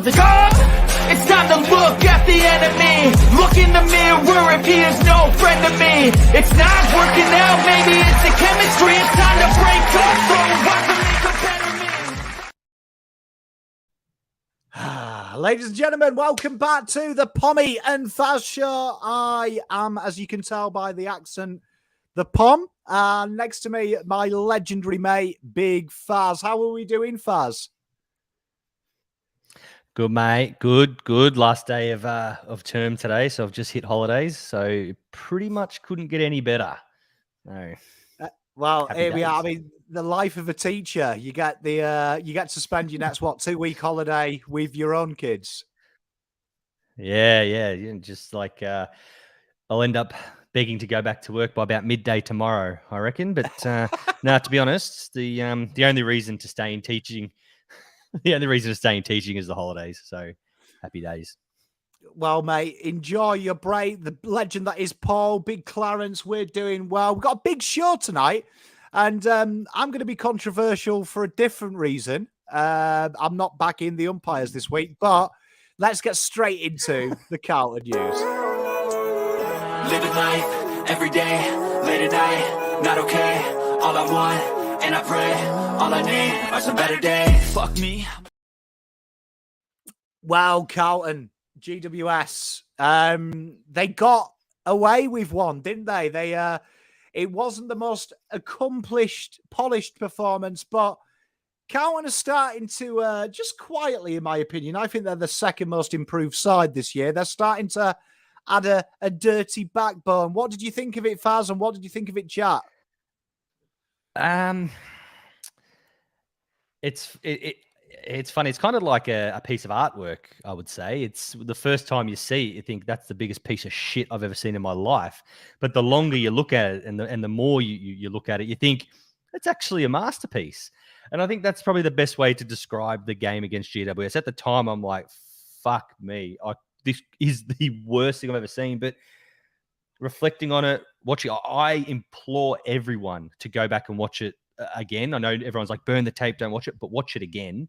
of the God. It's time to look at the enemy. Look in the mirror if he is no friend to me. It's not working out, maybe it's the chemistry. It's time to break up, so watch them make a better me. Ladies and gentlemen, welcome back to the Pommy and Fazz show. I am, as you can tell by the accent, the Pom. Next to me, my legendary mate, Big Fazz. How are we doing, Fazz? Good, mate. Good. Last day of term today, so I've just hit holidays, so pretty much couldn't get any better. No. Well, Happy here we are. I days. mean, the life of a teacher. You get to spend your next 2-week holiday with your own kids. Yeah. Just like I'll end up begging to go back to work by about midday tomorrow, I reckon. But no, to be honest, the only reason to stay in teaching. The only reason to stay in teaching is the holidays. So happy days. Well, mate, enjoy your break. The legend that is Paul, Big Clarence, we're doing well. We've got a big show tonight, and I'm going to be controversial for a different reason. I'm not backing the umpires this week, but let's get straight into the Carlton news. Living life every day, late at night, not okay. All I want. And I pray, all I need are some better days. Fuck me. Well, Carlton, GWS, they got away with one, didn't they? It wasn't the most accomplished, polished performance, but Carlton are starting to, just quietly, in my opinion, I think they're the second most improved side this year. They're starting to add a dirty backbone. What did you think of it, Fazz, and what did you think of it, chat? It's funny. It's kind of like a piece of artwork, I would say. It's the first time you see it, you think that's the biggest piece of shit I've ever seen in my life. But the longer you look at it and the more you look at it, you think it's actually a masterpiece. And I think that's probably the best way to describe the game against GWS. At the time, I'm like, fuck me. This is the worst thing I've ever seen. But reflecting on it, I implore everyone to go back and watch it again. I know everyone's like, burn the tape, don't watch it, but watch it again.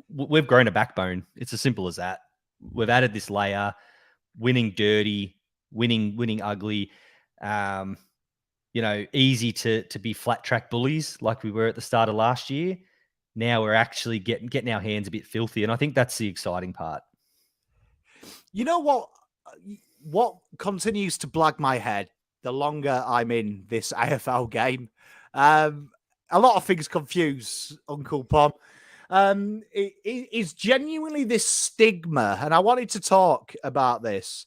We've grown a backbone. It's as simple as that. We've added this layer, winning dirty, winning ugly, easy to be flat track bullies like we were at the start of last year. Now we're actually getting our hands a bit filthy. And I think that's the exciting part. You know what continues to blag my head the longer I'm in this AFL game? A lot of things confuse Uncle Pom. It's genuinely this stigma, and I wanted to talk about this.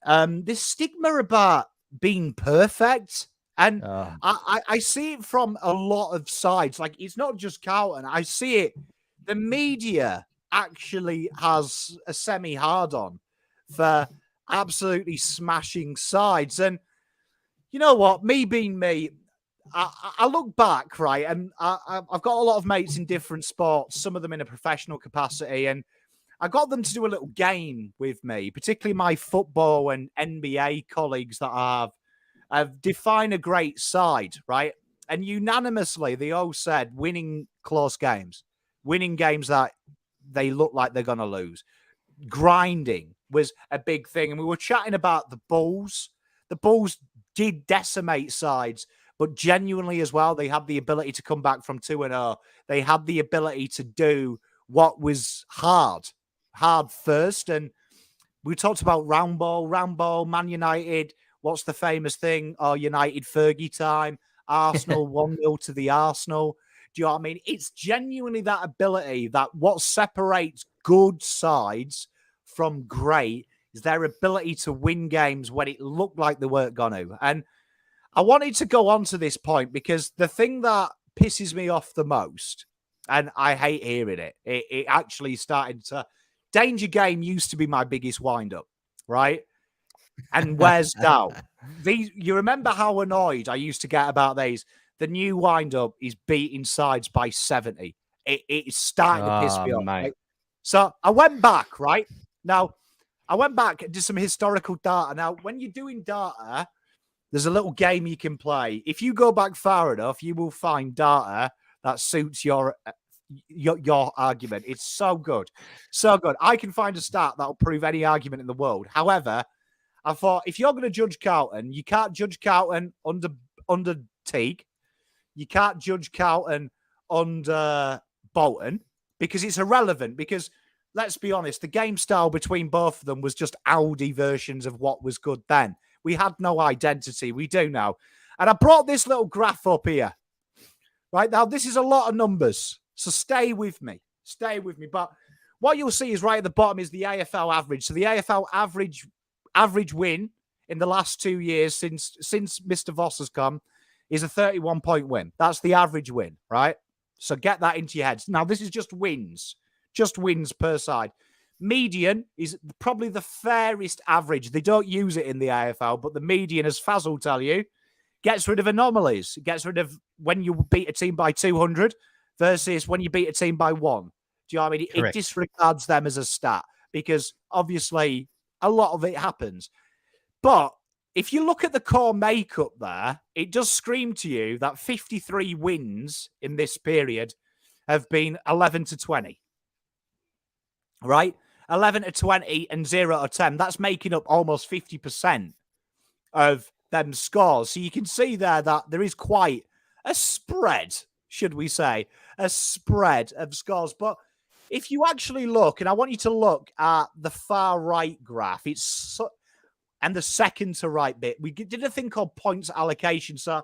This stigma about being perfect. And I see it from a lot of sides. Like, it's not just Carlton. I see it. The media actually has a semi-hard-on for absolutely smashing sides. And you know what? Me being me, I look back, right? And I've got a lot of mates in different sports, some of them in a professional capacity. And I got them to do a little game with me, particularly my football and NBA colleagues that I have defined a great side, right? And unanimously, they all said winning close games, winning games that they look like they're going to lose. Grinding was a big thing. And we were chatting about the Bulls. The Bulls did decimate sides, but genuinely as well, they had the ability to come back from 2-0. They had the ability to do what was hard first. And we talked about round ball, Man United. What's the famous thing? Oh, United Fergie time. Arsenal 1-0 to the Arsenal. Do you know what I mean? It's genuinely that ability that what separates good sides from great is their ability to win games when it looked like they weren't going to. And I wanted to go on to this point because the thing that pisses me off the most, and I hate hearing it actually started to... Danger Game used to be my biggest wind-up, right? And where's now? You remember how annoyed I used to get about these? The new wind-up is beating sides by 70. It's starting to piss me off. Right? So I went back, right? Now, I went back and did some historical data. Now, when you're doing data, there's a little game you can play. If you go back far enough, you will find data that suits your your argument. It's so good. So good. I can find a stat that'll prove any argument in the world. However, I thought if you're going to judge Carlton, you can't judge Carlton under Teague. You can't judge Carlton under Bolton because it's irrelevant. Because let's be honest, the game style between both of them was just Audi versions of what was good then. We had no identity. We do now. And I brought this little graph up here. Right now, this is a lot of numbers. So stay with me. Stay with me. But what you'll see is right at the bottom is the AFL average. So the AFL average win in the last 2 years since Mr. Voss has come is a 31-point win. That's the average win, right? So get that into your heads. Now, this is just wins per side. Median is probably the fairest average. They don't use it in the AFL, but the median, as Fazz will tell you, gets rid of anomalies. It gets rid of when you beat a team by 200 versus when you beat a team by 1. Do you know what I mean? It disregards them as a stat because obviously a lot of it happens. But if you look at the core makeup there, it does scream to you that 53 wins in this period have been 11 to 20. Right? 11 to 20 and 0 to 10. That's making up almost 50% of them scores. So you can see there that there is quite a spread, should we say, a spread of scores. But if you actually look, and I want you to look at the far right graph, and the second to right bit, we did a thing called points allocation. So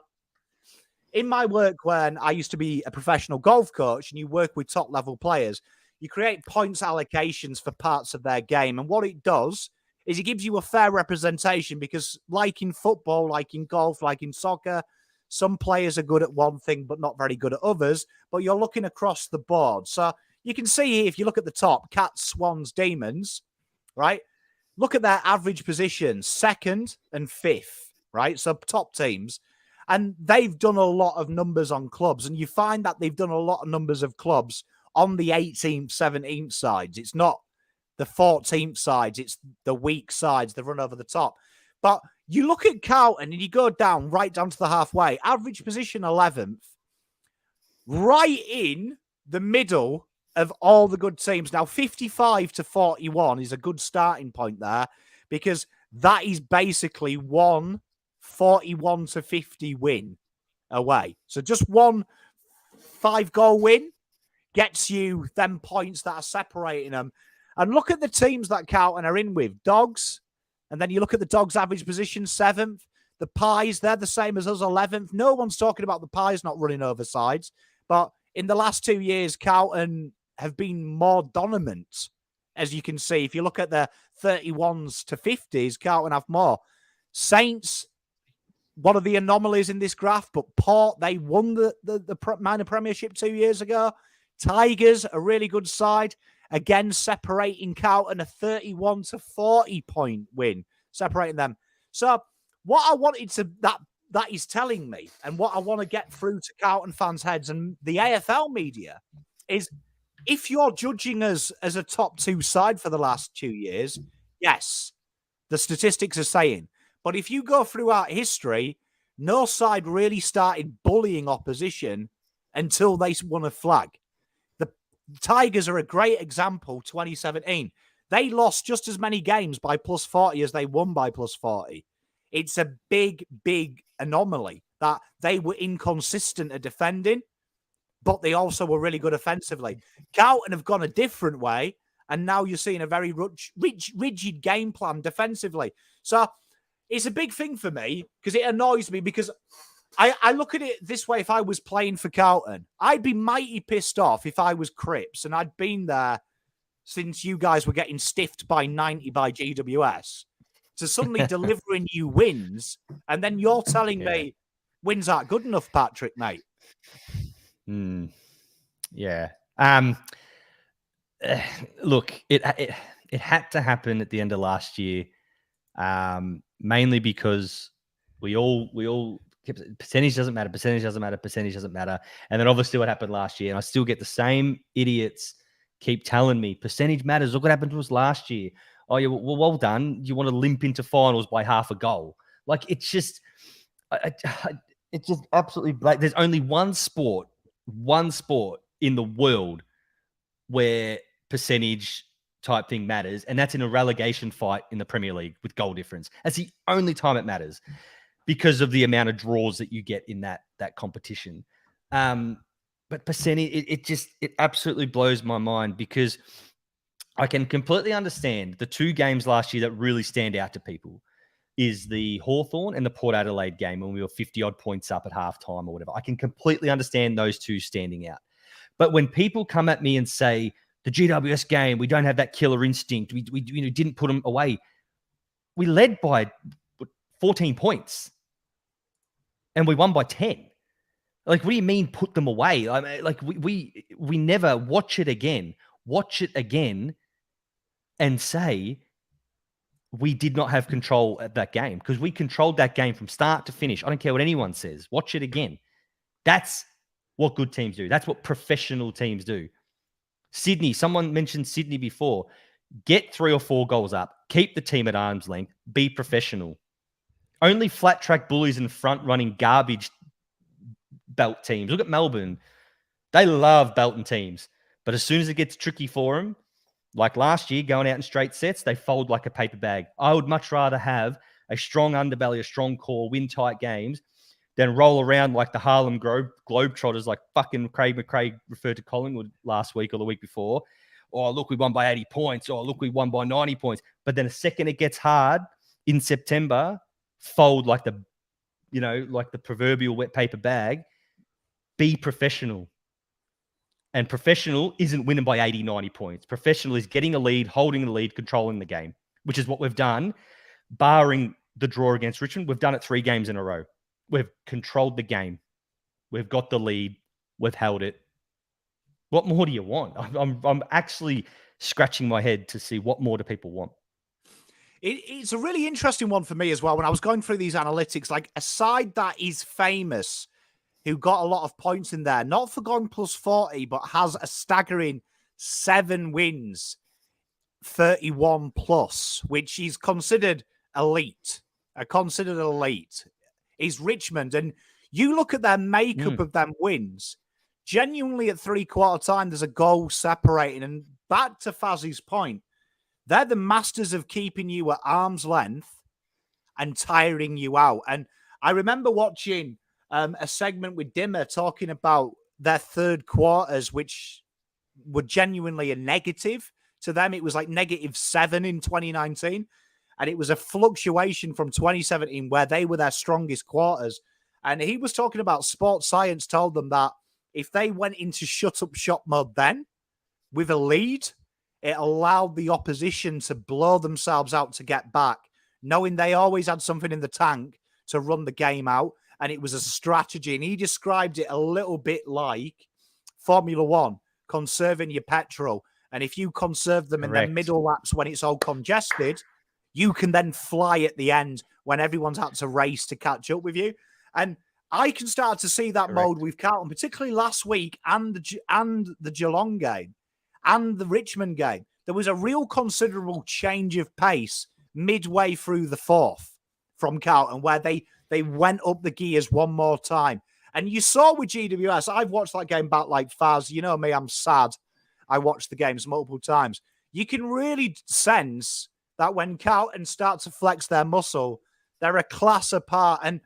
in my work, when I used to be a professional golf coach and you work with top level players, you create points allocations for parts of their game. And what it does is it gives you a fair representation because like in football, like in golf, like in soccer, some players are good at one thing, but not very good at others. But you're looking across the board. So you can see here, if you look at the top, Cats, Swans, Demons, right? Look at their average positions, 2nd and 5th, right? So top teams. And they've done a lot of numbers on clubs. And you find that they've done a lot of numbers of clubs on the 18th, 17th sides. It's not the 14th sides. It's the weak sides. They run over the top. But you look at Carlton and you go down, right down to the halfway. Average position 11th. Right in the middle of all the good teams. Now, 55 to 41 is a good starting point there because that is basically one 41 to 50 win away. So just one 5-goal win gets you them points that are separating them. And look at the teams that Carlton are in with. Dogs, and then you look at the Dogs' average position, 7th. The Pies, they're the same as us, 11th. No one's talking about the Pies not running over sides. But in the last 2 years, Carlton have been more dominant, as you can see. If you look at the 31s to 50s, Carlton have more. Saints, one of the anomalies in this graph, but Port, they won the minor premiership 2 years ago. Tigers, a really good side. Again, separating Carlton, a 31 to 40 point win, separating them. So what I wanted to, that is telling me, and what I want to get through to Carlton fans' heads and the AFL media is, if you're judging us as a top 2 side for the last 2 years, yes, the statistics are saying. But if you go throughout history, no side really started bullying opposition until they won a flag. The Tigers are a great example, 2017. They lost just as many games by plus 40 as they won by plus 40. It's a big, big anomaly that they were inconsistent at defending, but they also were really good offensively. Carlton have gone a different way, and now you're seeing a very rigid game plan defensively. So it's a big thing for me because it annoys me because I look at it this way. If I was playing for Carlton, I'd be mighty pissed off if I was Cripps and I'd been there since you guys were getting stiffed by 90 by GWS to suddenly delivering you wins, and then you're telling me wins aren't good enough, Patrick, mate. Yeah. Look, it had to happen at the end of last year, mainly because we all kept, percentage doesn't matter, percentage doesn't matter, percentage doesn't matter. And then obviously what happened last year, and I still get the same idiots keep telling me percentage matters. Look what happened to us last year. Oh, yeah, well done. You want to limp into finals by half a goal. Like, it's just, it's just absolutely black. There's only one sport in the world where percentage type thing matters, and that's in a relegation fight in the Premier League with goal difference. That's the only time it matters because of the amount of draws that you get in that competition. But percentage, it absolutely blows my mind, because I can completely understand the two games last year that really stand out to people is the Hawthorn and the Port Adelaide game when we were 50-odd points up at halftime or whatever. I can completely understand those two standing out. But when people come at me and say, the GWS game, we don't have that killer instinct, we didn't put them away, we led by 14 points and we won by 10. Like, what do you mean put them away? I mean, like, we never watch it again and say we did not have control at that game, because we controlled that game from start to finish. I don't care what anyone says. Watch it again. That's what good teams do. That's what professional teams do. Sydney, someone mentioned Sydney before. Get 3 or 4 goals up. Keep the team at arm's length. Be professional. Only flat track bullies and front running garbage belt teams. Look at Melbourne. They love belting teams. But as soon as it gets tricky for them, like last year, going out in straight sets, they fold like a paper bag. I would much rather have a strong underbelly, a strong core, win tight games, than roll around like the Harlem Globetrotters, like fucking Craig McRae referred to Collingwood last week or the week before. Oh, look, we won by 80 points. Oh, look, we won by 90 points. But then the second it gets hard in September, fold like the proverbial wet paper bag. Be professional. And professional isn't winning by 80, 90 points. Professional is getting a lead, holding the lead, controlling the game, which is what we've done. Barring the draw against Richmond, we've done it 3 games in a row. We've controlled the game. We've got the lead. We've held it. What more do you want? I'm actually scratching my head to see what more do people want. It's a really interesting one for me as well. When I was going through these analytics, like, a side that is famous, who got a lot of points in there, not for going plus 40, but has a staggering 7 wins, 31 plus, which is considered elite. Is Richmond. And you look at their makeup of them wins, genuinely at 3/4 time, there's a goal separating. And back to Fazz's point, they're the masters of keeping you at arm's length and tiring you out. And I remember watching a segment with Dimmer talking about their third quarters, which were genuinely a negative to them. It was like -7 in 2019. And it was a fluctuation from 2017 where they were their strongest quarters. And he was talking about sports science told them that if they went into shut-up shop mode then, with a lead, it allowed the opposition to blow themselves out to get back, knowing they always had something in the tank to run the game out. And it was a strategy. And he described it a little bit like Formula One, conserving your petrol. And if you conserve them in the middle laps when it's all congested, you can then fly at the end when everyone's had to race to catch up with you. And I can start to see that mode with Carlton, particularly last week and the Geelong game and the Richmond game. There was a real considerable change of pace midway through the fourth from Carlton, where they went up the gears one more time. And you saw with GWS, I've watched that game back like Fazz. You know me, I'm sad. I watched the games multiple times. You can really sense that when Carlton start to flex their muscle, they're a class apart. And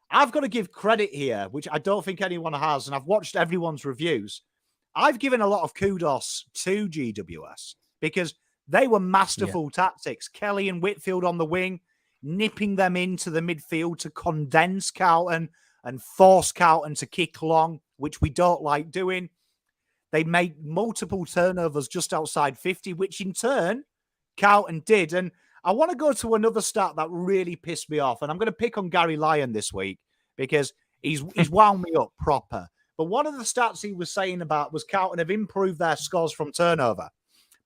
I've got to give credit here, which I don't think anyone has, and I've watched everyone's reviews. I've given a lot of kudos to GWS because they were masterful tactics. Kelly and Whitfield on the wing, nipping them into the midfield to condense Carlton and force Carlton to kick long, which we don't like doing. They made multiple turnovers just outside 50, which in turn Carlton did. And I want to go to another stat that really pissed me off. And I'm going to pick on Gary Lyon this week because he's wound me up proper. But one of the stats he was saying about was Carlton have improved their scores from turnover.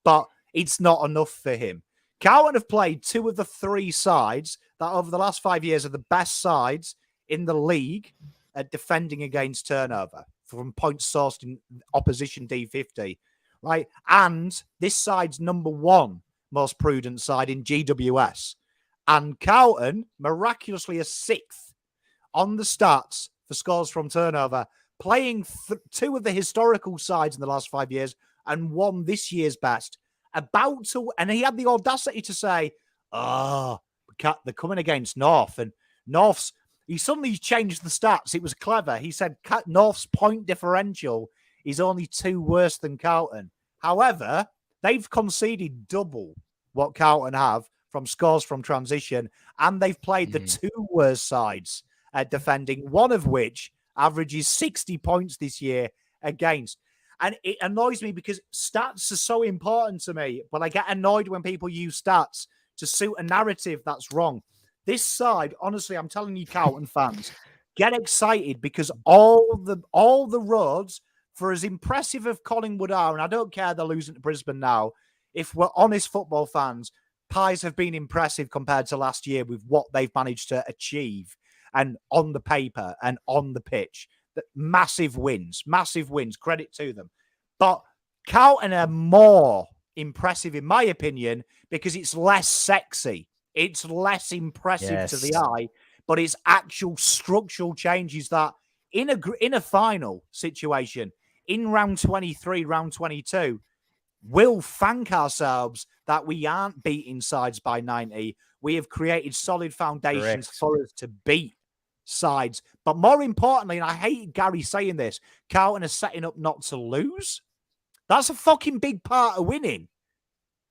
But it's not enough for him. Carlton have played 2 of the 3 sides that over the last 5 years are the best sides in the league at defending against turnover from points sourced in opposition D50, right? And this side's number 1 most prudent side in GWS. And Carlton, miraculously a 6th on the stats for scores from turnover, playing two of the historical sides in the last 5 years and won this year's best. And he had the audacity to say, they're coming against North. And he suddenly changed the stats. It was clever. He said North's point differential is only 2 worse than Carlton. However, they've conceded double what Carlton have from scores from transition, and they've played the 2 worst sides at defending, one of which averages 60 points this year against. And it annoys me because stats are so important to me, but I get annoyed when people use stats to suit a narrative that's wrong. This side, honestly, I'm telling you, Carlton fans, get excited because all the roads, for as impressive as Collingwood are, and I don't care they're losing to Brisbane now, if we're honest football fans, Pies have been impressive compared to last year with what they've managed to achieve and on the paper and on the pitch. Massive wins, credit to them. But Carlton are more impressive, in my opinion, because it's less sexy. It's less impressive to the eye, but it's actual structural changes that in a final situation, in round 23, round 22, we'll thank ourselves that we aren't beating sides by 90. We have created solid foundations for us to beat sides. But more importantly, and I hate Gary saying this, Carlton is setting up not to lose. That's a fucking big part of winning.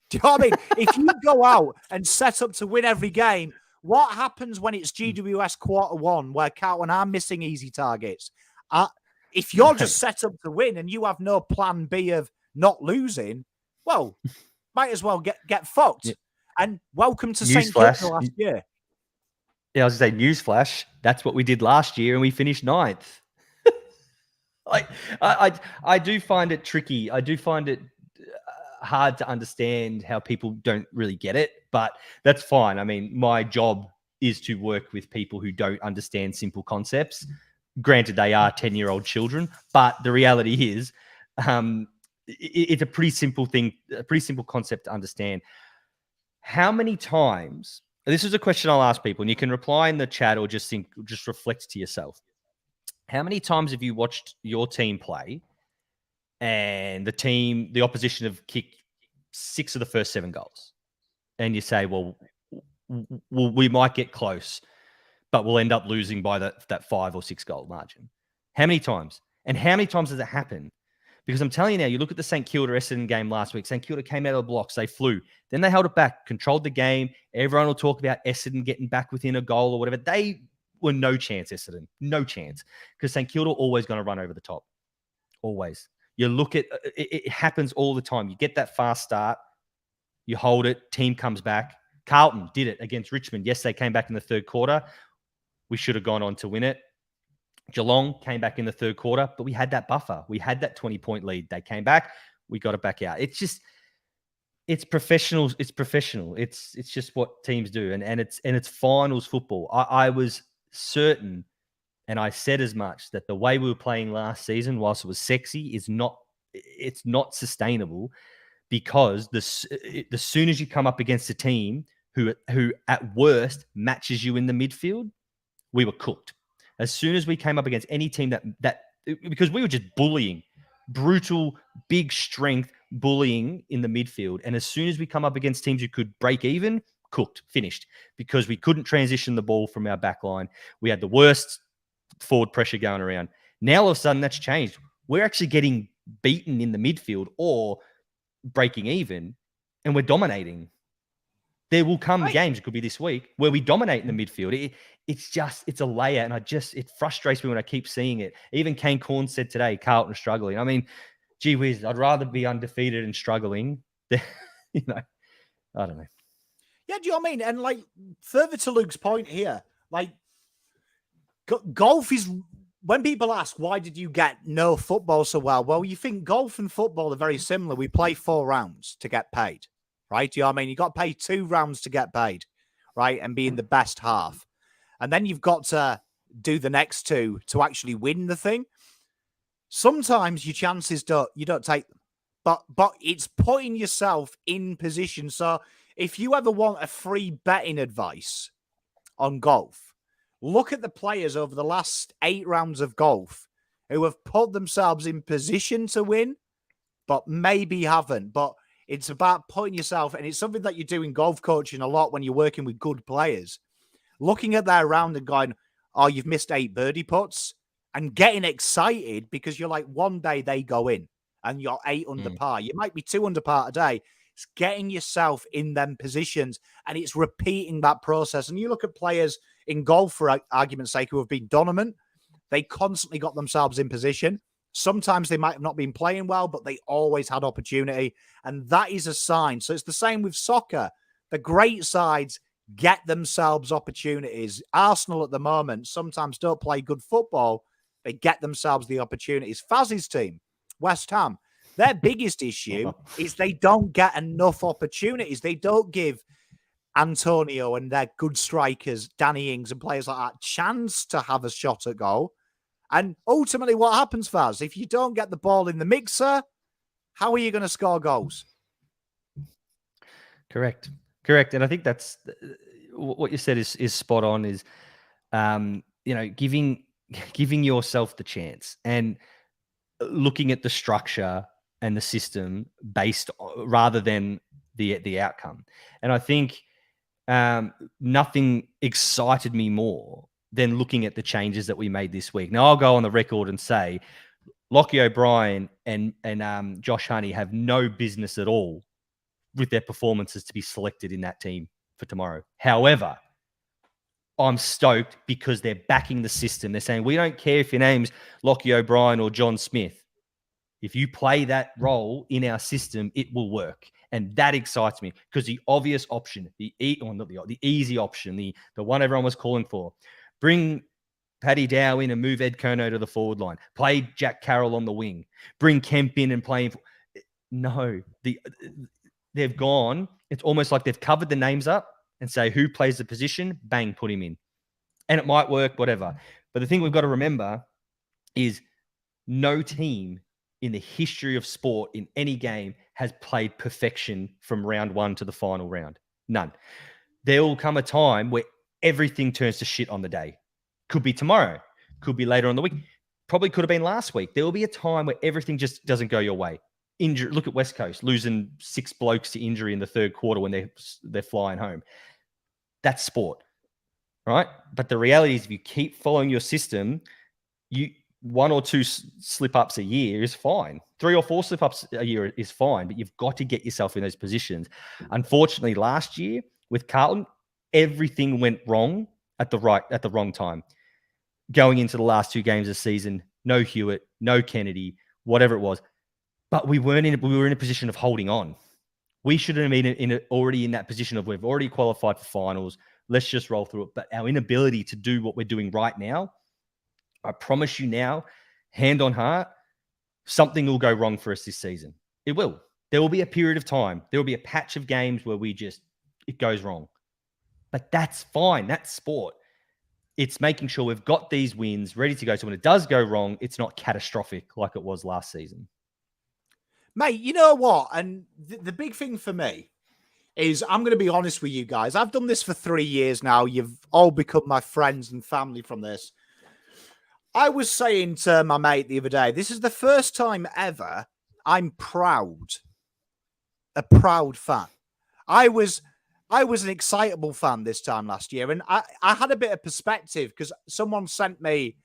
Do you know what I mean? If you go out and set up to win every game, what happens when it's GWS quarter 1 where Carlton are missing easy targets? If you're just set up to win and you have no plan B of not losing, well, might as well get fucked. Yeah. And welcome to St. Kilda last year. Yeah, I was going to say, newsflash, that's what we did last year and we finished 9th. I do find it tricky. I do find it hard to understand how people don't really get it, but that's fine. I mean, my job is to work with people who don't understand simple concepts. Granted, they are 10-year-old children, but the reality is it's a pretty simple thing, a pretty simple concept to understand. How many times, this is a question I'll ask people, and you can reply in the chat or just reflect to yourself. How many times have you watched your team play and the opposition have kicked 6 of the first 7 goals? And you say, well, we might get close, but we'll end up losing by that 5 or 6 goal margin. How many times? And how many times does it happen? Because I'm telling you now, you look at the St. Kilda Essendon game last week. St. Kilda came out of the blocks. They flew. Then they held it back, controlled the game. Everyone will talk about Essendon getting back within a goal or whatever. They were no chance, Essendon. No chance. Because St. Kilda always going to run over the top. Always. You look at it happens all the time. You get that fast start. You hold it. Team comes back. Carlton did it against Richmond. Yes, they came back in the 3rd quarter. We should have gone on to win it. Geelong came back in the 3rd quarter, but we had that buffer. We had that 20-point lead. They came back. We got it back out. It's just, it's professional. It's professional. It's just what teams do. And it's finals football. I was certain, and I said as much, that the way we were playing last season, whilst it was sexy, it's not sustainable, because the soon as you come up against a team who at worst matches you in the midfield, we were cooked. As soon as we came up against any team that because we were just bullying, brutal, big strength bullying in the midfield. And as soon as we come up against teams who could break even, cooked, finished, because we couldn't transition the ball from our back line. We had the worst forward pressure going around. Now, all of a sudden, that's changed. We're actually getting beaten in the midfield or breaking even, and we're dominating. There will come games, it could be this week, where we dominate in the midfield. It's a layer, and it frustrates me when I keep seeing it. Even Kane Corn said today, Carlton struggling. I mean, gee whiz, I'd rather be undefeated and struggling than, I don't know. Yeah, do you know what I mean? And like, further to Luke's point here, like, golf is, when people ask, why did you get no football so well? You think golf and football are very similar. We play 4 rounds to get paid, right? Do you know what I mean? You got to play 2 rounds to get paid, right? And be in the best half. And then you've got to do the next 2 to actually win the thing. Sometimes your chances you don't take them. But it's putting yourself in position. So if you ever want a free betting advice on golf, look at the players over the last 8 rounds of golf who have put themselves in position to win, but maybe haven't. But it's about putting yourself, and it's something that you do in golf coaching a lot when you're working with good players, looking at their round and going, oh, you've missed 8 birdie putts, and getting excited because you're like, one day they go in and you're 8 under par. You might be 2 under par today. It's getting yourself in them positions, and it's repeating that process. And you look at players in golf, for argument's sake, who have been dominant. They constantly got themselves in position. Sometimes they might have not been playing well, but they always had opportunity. And that is a sign. So it's the same with soccer. The great sides get themselves opportunities. Arsenal at the moment sometimes don't play good football. They get themselves the opportunities. Fazz's team, West Ham, their biggest issue is they don't get enough opportunities. They don't give Antonio and their good strikers, Danny Ings and players like that, chance to have a shot at goal. And ultimately, what happens, Fazz? If you don't get the ball in the mixer, how are you going to score goals? Correct. And I think that's what you said is spot on. Is giving yourself the chance and looking at the structure and the system based rather than the outcome. And I think nothing excited me more than looking at the changes that we made this week. Now, I'll go on the record and say Lockie O'Brien and Josh Honey have no business at all with their performances to be selected in that team for tomorrow. However, I'm stoked because they're backing the system. They're saying, we don't care if your name's Lockie O'Brien or John Smith. If you play that role in our system, it will work. And that excites me because the obvious option, the easy option, the one everyone was calling for, bring Paddy Dow in and move Ed Kerno to the forward line. Play Jack Carroll on the wing. Bring Kemp in and play him. No, they've gone. It's almost like they've covered the names up and say who plays the position, bang, put him in. And it might work, whatever. But the thing we've got to remember is no team in the history of sport in any game has played perfection from round 1 to the final round. None. There will come a time where everything turns to shit on the day. Could be tomorrow. Could be later on the week. Probably could have been last week. There will be a time where everything just doesn't go your way. Injury. Look at West Coast losing 6 blokes to injury in the third quarter when they're flying home. That's sport, right? But the reality is, if you keep following your system, 1 or 2 slip-ups a year is fine. 3 or 4 slip-ups a year is fine, but you've got to get yourself in those positions. Unfortunately, last year with Carlton, everything went wrong at the wrong time. Going into the last 2 games of the season, no Hewitt, no Kennedy, whatever it was. But we were in a position of holding on. We should have been already in that position of we've already qualified for finals. Let's just roll through it. But our inability to do what we're doing right now, I promise you now, hand on heart, something will go wrong for us this season. It will. There will be a period of time. There will be a patch of games where it goes wrong. But that's fine. That's sport. It's making sure we've got these wins ready to go. So when it does go wrong, it's not catastrophic like it was last season. Mate, you know what? And the big thing for me is, I'm going to be honest with you guys. I've done this for 3 years now. You've all become my friends and family from this. I was saying to my mate the other day, this is the first time ever I'm proud. A proud fan. I was an excitable fan this time last year. And I had a bit of perspective because someone sent me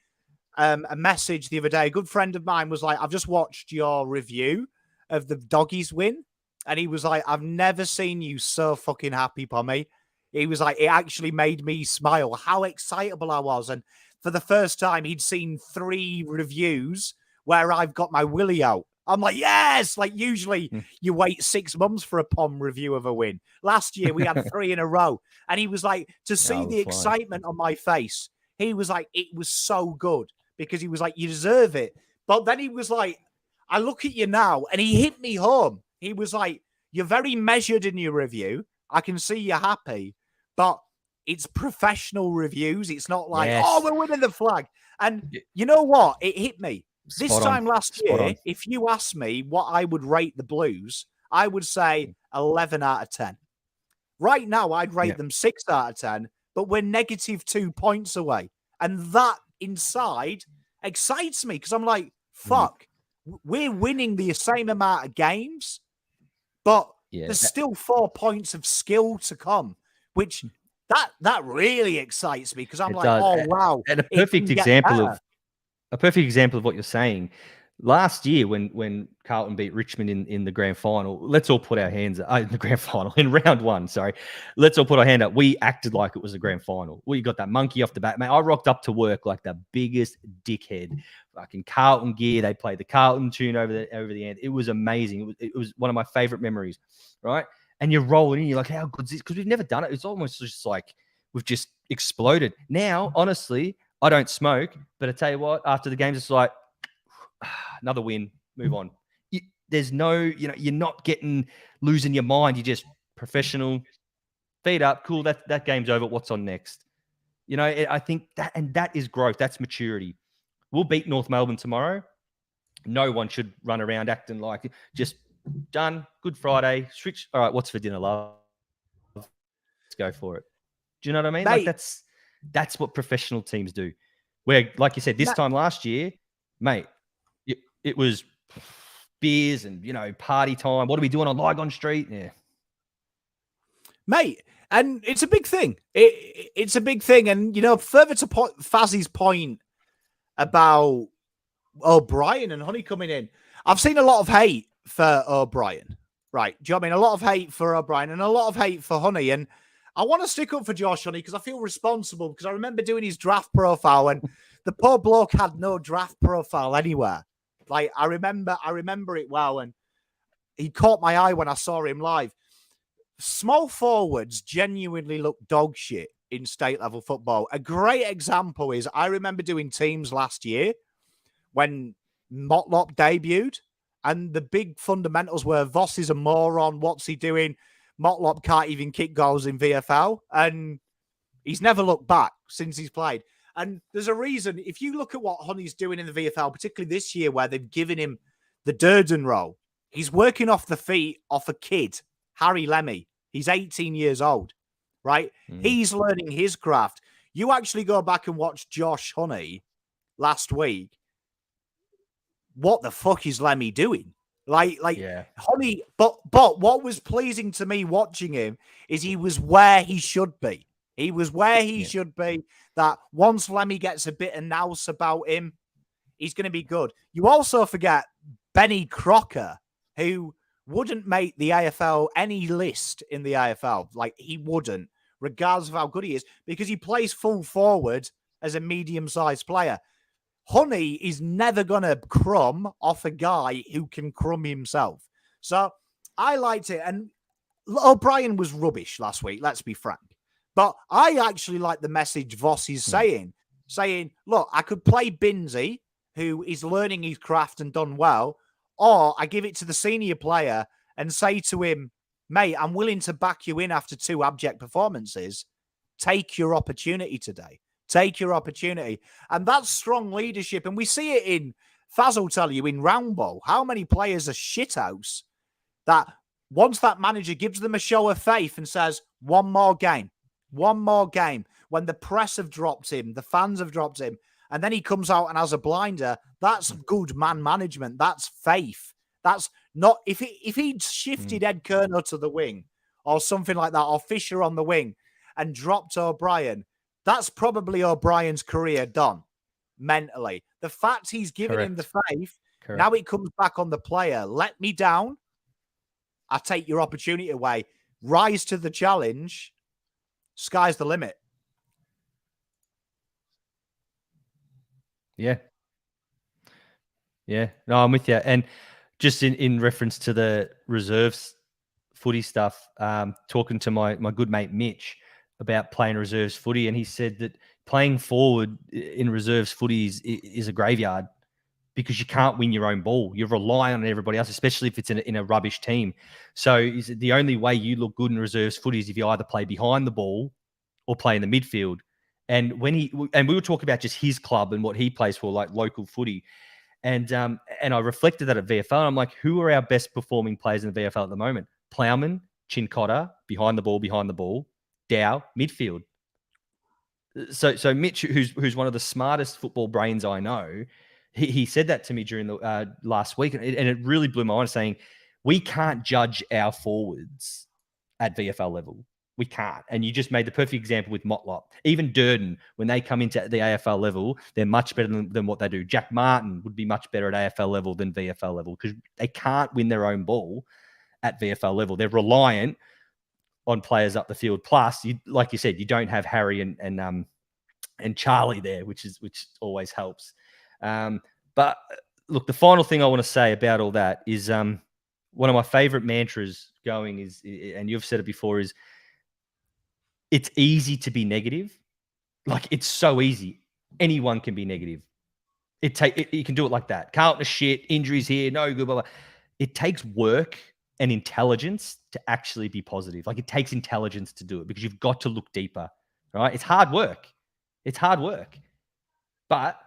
a message the other day. A good friend of mine was like, I've just watched your review of the Doggies win. And he was like, I've never seen you so fucking happy, Pommy. He was like, it actually made me smile. How excitable I was. And for the first time, he'd seen 3 reviews where I've got my willy out. I'm like, yes! Like, usually you wait 6 months for a POM review of a win. Last year, we had 3 in a row. And he was like, to see the excitement on my face, he was like, it was so good. Because he was like, you deserve it. But then he was like, I look at you now, and he hit me home. He was like, you're very measured in your review. I can see you're happy. But it's professional reviews. It's not like, oh, we're winning the flag. And you know what? It hit me. This time last year, if you asked me what I would rate the Blues, I would say 11 out of 10. Right now, I'd rate them 6 out of 10, but we're -2 points away. And that inside, excites me because I'm like, fuck, we're winning the same amount of games, but there's still 4 points of skill to come, which that really excites me because I'm like, oh wow. And a perfect example of what you're saying. Last year, when Carlton beat Richmond in the grand final, let's all put our hands up in the grand final in round one. Sorry, let's all put our hand up. We acted like it was a grand final. We got that monkey off the bat, man. I rocked up to work like the biggest dickhead. Fucking Carlton gear. They played the Carlton tune over the end. It was amazing. It was one of my favorite memories, right? And you're rolling in. You're like, how good is this? Because we've never done it. It's almost just like we've just exploded. Now, honestly, I don't smoke, but I tell you what, after the games, it's like, another win, move on. There's no, you're not losing your mind. You're just professional, feet up, cool. That game's over. What's on next? I think that is growth. That's maturity. We'll beat North Melbourne tomorrow. No one should run around acting like just done. Good Friday. Switch. All right. What's for dinner, love? Let's go for it. Do you know what I mean? Mate, like that's what professional teams do. Where, like you said, this time last year, mate, it was beers and, party time. What are we doing on Lygon Street? Yeah. Mate, and it's a big thing. It's a big thing. And, further to Fazzy's point about O'Brien and Honey coming in, I've seen a lot of hate for O'Brien, right? Do you know what I mean? A lot of hate for O'Brien and a lot of hate for Honey. And I want to stick up for Josh Honey because I feel responsible because I remember doing his draft profile and the poor bloke had no draft profile anywhere. Like, I remember it well, and he caught my eye when I saw him live. Small forwards genuinely look dog shit in state level football. A great example is I remember doing teams last year when Motlop debuted, and the big fundamentals were Voss is a moron. What's he doing? Motlop can't even kick goals in VFL, and he's never looked back since he's played. And there's a reason, if you look at what Honey's doing in the VFL, particularly this year where they've given him the Durden role, he's working off the feet of a kid, Harry Lemmy. He's 18 years old, right? He's learning his craft. You actually go back and watch Josh Honey last week. What the fuck is Lemmy doing? Yeah. Honey, but what was pleasing to me watching him is he was where he should be. He was where he should be. That once Lemmy gets a bit of nous about him, he's going to be good. You also forget Benny Crocker, who wouldn't make the AFL any list in the AFL. Like, he wouldn't, regardless of how good he is, because he plays full forward as a medium-sized player. Honey is never going to crumb off a guy who can crumb himself. So I liked it. And O'Brien was rubbish last week, let's be frank. But I actually like the message Voss is saying, look, I could play Binsey, who is learning his craft and done well, or I give it to the senior player and say to him, mate, I'm willing to back you in after 2 abject performances. Take your opportunity today. Take your opportunity. And that's strong leadership. And we see it in, Fazz will tell you, in round ball, how many players are shithouse that once that manager gives them a show of faith and says, one more game, when the press have dropped him, the fans have dropped him, and then he comes out and has a blinder, that's good man management. That's faith. That's not, if he'd shifted Ed Kerno to the wing or something like that, or Fisher on the wing and dropped O'Brien, that's probably O'Brien's career done mentally. The fact he's given him the faith, now it comes back on the player. Let me down. I take your opportunity away. Rise to the challenge. Sky's the limit. Yeah. No, I'm with you. And just in reference to the reserves footy stuff, talking to my good mate Mitch about playing reserves footy, and he said that playing forward in reserves footy is a graveyard because you can't win your own ball. You rely on everybody else, especially if it's in a rubbish team. So the only way you look good in reserves footy is if you either play behind the ball or play in the midfield. And we were talking about just his club and what he plays for, like local footy. And I reflected that at VFL. And I'm like, who are our best performing players in the VFL at the moment? Plowman, Chincotta, behind the ball, Dow, midfield. So Mitch, who's one of the smartest football brains I know, he said that to me during the last week, and it really blew my mind, saying we can't judge our forwards at VFL level. We can't. And you just made the perfect example with Motlop. Even Durden, when they come into the AFL level, they're much better than what they do. Jack Martin would be much better at AFL level than VFL level because they can't win their own ball at VFL level. They're reliant on players up the field. Plus, like you said, you don't have Harry and Charlie there, which always helps. But look, the final thing I want to say about all that is one of my favorite mantras going is, and you've said it before, is it's easy to be negative. Like, it's so easy. Anyone can be negative. You can do it like that. Carlton is shit, injuries here, no good, blah, blah. It takes work and intelligence to actually be positive. Like, it takes intelligence to do it because you've got to look deeper, right? It's hard work. It's hard work. But,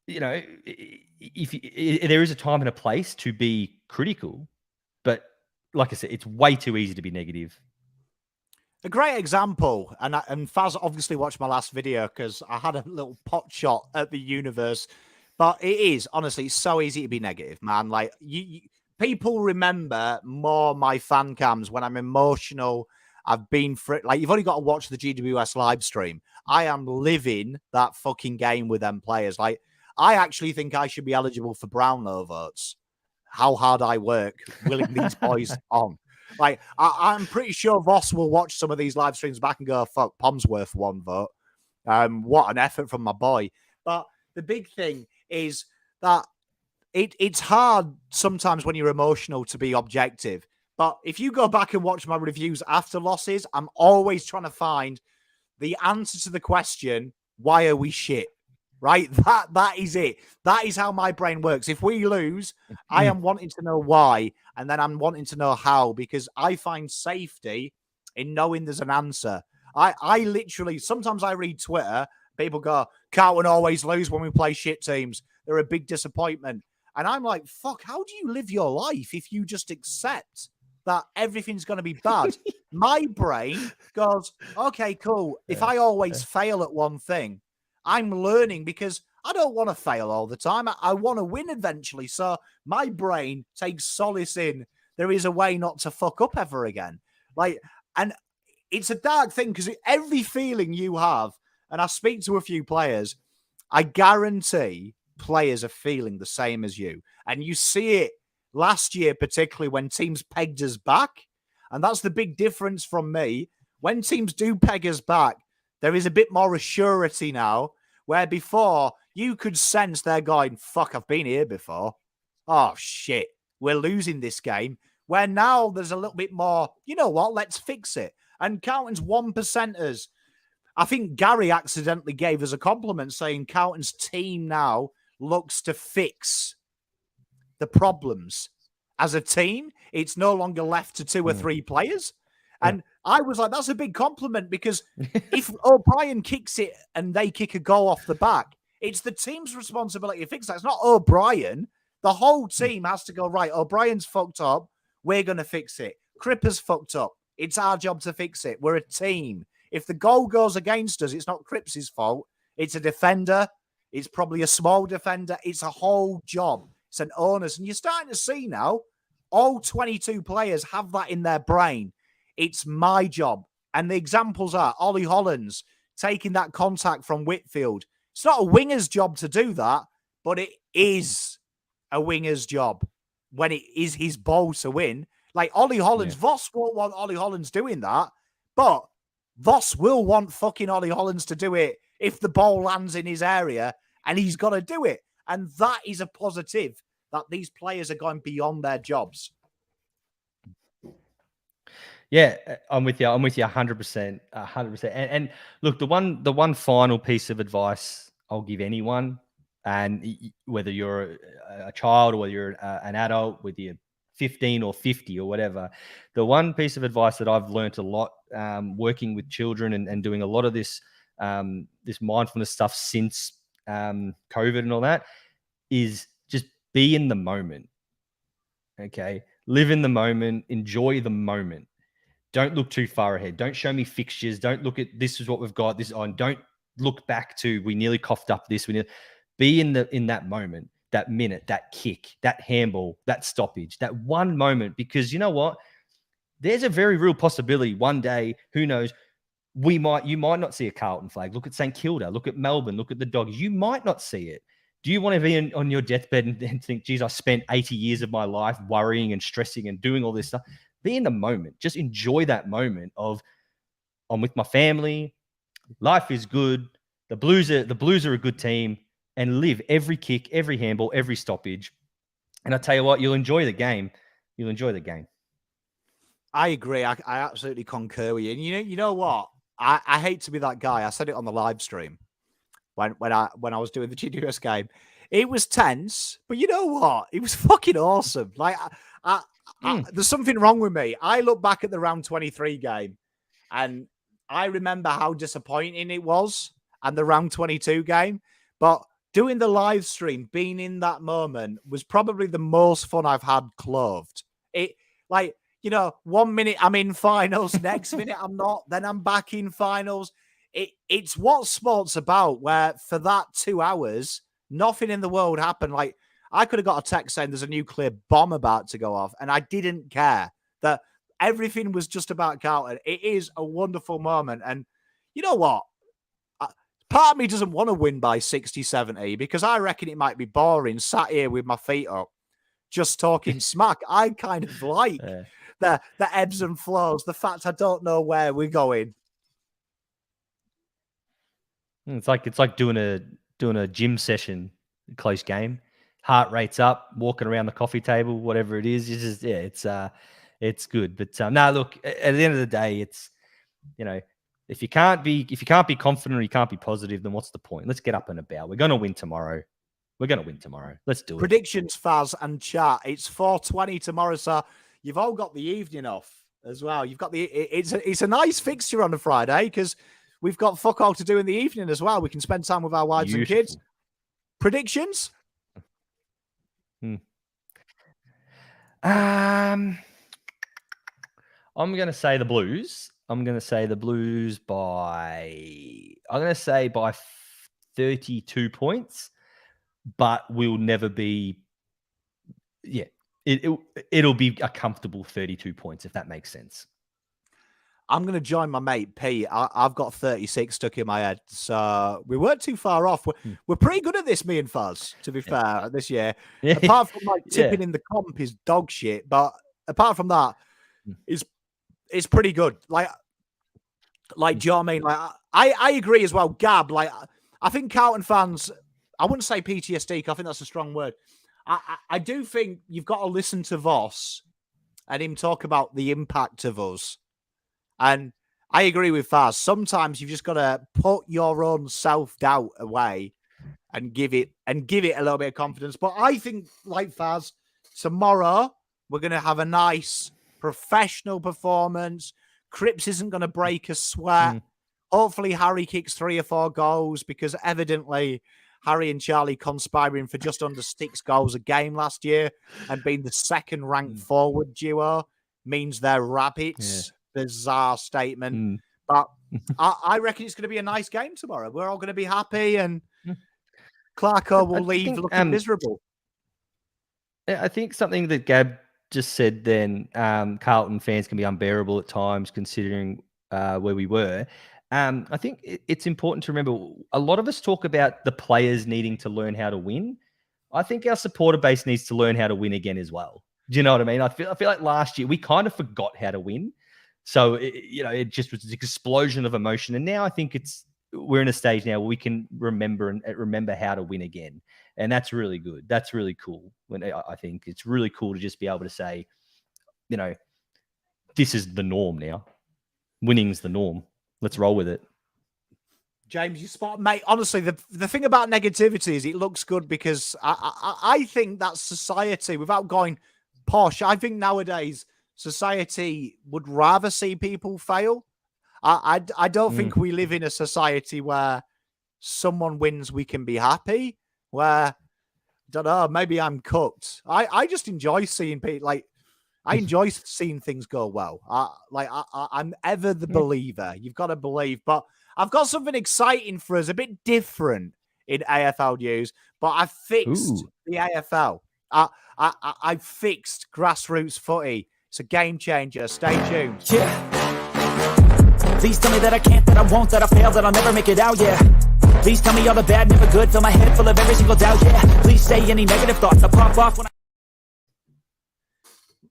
there is a time and a place to be critical. But like I said, it's way too easy to be negative. A great example, and Fazz obviously watched my last video because I had a little pot shot at the universe. But it is, honestly, it's so easy to be negative, man. Like, people remember more my fan cams when I'm emotional. I've been like, you've only got to watch the GWS live stream. I am living that fucking game with them players. Like, I actually think I should be eligible for brownlow votes. How hard I work willing these boys on. Like, I'm pretty sure Voss will watch some of these live streams back and go, fuck, Pom's worth one vote. What an effort from my boy. But the big thing is that it's hard sometimes when you're emotional to be objective. But if you go back and watch my reviews after losses, I'm always trying to find the answer to the question, why are we shit? Right? That is it. That is how my brain works. If we lose, I am wanting to know why, and then I'm wanting to know how, because I find safety in knowing there's an answer. I literally, sometimes I read Twitter, people go, Carlton always lose when we play shit teams. They're a big disappointment. And I'm like, fuck, how do you live your life if you just accept that everything's going to be bad? My brain goes, okay, cool. If I always fail at one thing, I'm learning because I don't want to fail all the time. I want to win eventually. So my brain takes solace in there is a way not to fuck up ever again. Like, and it's a dark thing because every feeling you have, and I speak to a few players, I guarantee players are feeling the same as you. And you see it last year, particularly when teams pegged us back. And that's the big difference from me. When teams do peg us back, there is a bit more assurity now, where before you could sense they're going, fuck, I've been here before. Oh, shit, we're losing this game. Where now there's a little bit more, you know what, let's fix it. And Carlton's 1%ers. I think Gary accidentally gave us a compliment saying Carlton's team now looks to fix the problems. As a team, it's no longer left to two or three players. And I was like, that's a big compliment because if O'Brien kicks it and they kick a goal off the back, it's the team's responsibility to fix that. It's not O'Brien. The whole team has to go, right, O'Brien's fucked up. We're going to fix it. Cripper's fucked up. It's our job to fix it. We're a team. If the goal goes against us, it's not Cripps' fault. It's a defender. It's probably a small defender. It's a whole job. It's an onus. And you're starting to see now, all 22 players have that in their brain. It's my job. And the examples are Ollie Hollands taking that contact from Whitfield. It's not a winger's job to do that, but it is a winger's job when it is his ball to win. Like Ollie Hollands, Voss won't want Ollie Hollands doing that, but Voss will want fucking Ollie Hollands to do it if the ball lands in his area, and he's got to do it. And that is a positive that these players are going beyond their jobs. Yeah, I'm with you. I'm with you 100%. 100%. And look, the one final piece of advice I'll give anyone, and whether you're a child or whether you're an adult, whether you're 15 or 50 or whatever, the one piece of advice that I've learned a lot working with children and doing a lot of this mindfulness stuff since COVID and all that is just be in the moment. Okay, live in the moment, enjoy the moment. Don't look too far ahead. Don't show me fixtures. Don't look at this is what we've got. This on. Don't look back to we nearly coughed up this. We need be in that moment, that minute, that kick, that handball, that stoppage, that one moment. Because you know what? There's a very real possibility one day. Who knows? You might not see a Carlton flag. Look at St Kilda. Look at Melbourne. Look at the Dogs. You might not see it. Do you want to be on your deathbed and think, geez, I spent 80 years of my life worrying and stressing and doing all this stuff? Be in the moment. Just enjoy that moment of I'm with my family. Life is good. The Blues are a good team, and live every kick, every handball, every stoppage. And I tell you what, you'll enjoy the game. You'll enjoy the game. I agree. I absolutely concur with you. And you know what? I hate to be that guy. I said it on the live stream when I was doing the GWS game. It was tense, but you know what? It was fucking awesome. Like there's something wrong with me. I look back at the round 23 game and I remember how disappointing it was and the round 22 game. But doing the live stream, being in that moment was probably the most fun I've had clothed. It like, 1 minute I'm in finals, next minute I'm not, then I'm back in finals. It's what sport's about, where for that 2 hours, nothing in the world happened. Like, I could have got a text saying there's a nuclear bomb about to go off, and I didn't care. That everything was just about Carlton. It is a wonderful moment. And you know what? Part of me doesn't want to win by 60, 70, because I reckon it might be boring, sat here with my feet up, just talking smack. I kind of like the ebbs and flows, the fact I don't know where we're going. It's like doing a gym session, close game. Heart rate's up, walking around the coffee table, whatever it is. It's just, it's good. But no, look, at the end of the day, it's if you can't be confident or you can't be positive, then what's the point? Let's get up and about. We're going to win tomorrow. Let's do it. Predictions, Fazz and chat. It's 4:20 tomorrow, so you've all got the evening off as well. You've got it's a nice fixture on a Friday because we've got fuck all to do in the evening as well. We can spend time with our wives and kids. Predictions? I'm going to say the Blues. I'm going to say the Blues by 32 points, but we'll never be. Yeah, it'll be a comfortable 32 points, if that makes sense. I'm going to join my mate P. I've got 36 stuck in my head, so we weren't too far off. We're pretty good at this, me and Fazz, to be fair, this year. Yeah. Apart from like tipping in the comp is dog shit, but apart from that, it's pretty good. Like, do you know what I mean? Like, I agree as well, Gab. Like, I think Carlton fans, I wouldn't say PTSD, because I think that's a strong word. I do think you've got to listen to Voss and him talk about the impact of us. And I agree with Fazz. Sometimes you've just got to put your own self-doubt away and give it a little bit of confidence. But I think, like Fazz, tomorrow we're going to have a nice professional performance. Cripps isn't going to break a sweat. Hopefully Harry kicks 3 or 4 goals, because evidently Harry and Charlie conspiring for just under 6 goals a game last year and being the second ranked forward duo means they're rabbits. Yeah. Bizarre statement. But I reckon it's going to be a nice game tomorrow. We're all going to be happy, and Clarko will leave looking miserable. I think something that Gab just said then, Carlton fans can be unbearable at times considering where we were. I think it's important to remember, a lot of us talk about the players needing to learn how to win. I think our supporter base needs to learn how to win again as well. Do you know what I mean? I feel like last year we kind of forgot how to win. So, it just was an explosion of emotion. And now I think we're in a stage now where we can remember how to win again. And that's really good. That's really cool. I think it's really cool to just be able to say, this is the norm now. Winning's the norm. Let's roll with it. James, you spot, mate. Honestly, the thing about negativity is it looks good, because I think that society, without going posh, I think nowadays society would rather see people fail. I don't think we live in a society where someone wins, we can be happy. Where, I don't know, maybe I'm cooked. I just enjoy seeing people, like, I enjoy seeing things go well. I'm ever the believer. You've got to believe. But I've got something exciting for us, a bit different in AFL news. But I fixed the AFL. I fixed grassroots footy. It's a game changer. Stay tuned. Yeah. Please tell me that I can't, that I won't, that I fail, that I'll never make it out, yeah. Please tell me all the bad, never good, fill my head full of every single doubt, yeah. Please say any negative thoughts, I'll pop off when I...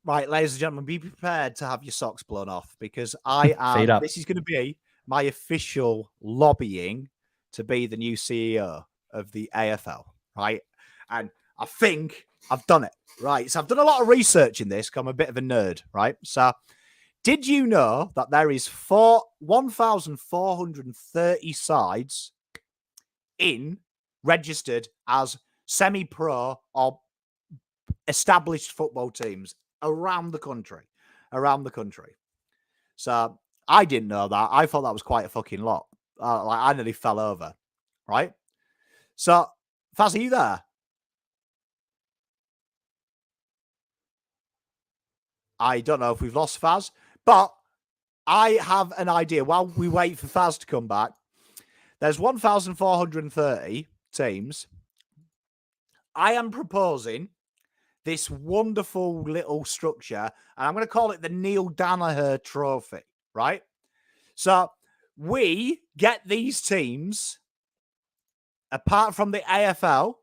Right, ladies and gentlemen, be prepared to have your socks blown off because I am, this is going to be my official lobbying to be the new CEO of the AFL, right? And I think I've done it, right? So I've done a lot of research in this because I'm a bit of a nerd, right? So did you know that there is 1,430 sides registered as semi-pro or established football teams around the country? So I didn't know that. I thought that was quite a fucking lot. I nearly fell over, right? So, Fazz, are you there? I don't know if we've lost Fazz, but I have an idea. While we wait for Fazz to come back, there's 1,430 teams. I am proposing this wonderful little structure, and I'm going to call it the Neil Danaher Trophy, right? So we get these teams, apart from the AFL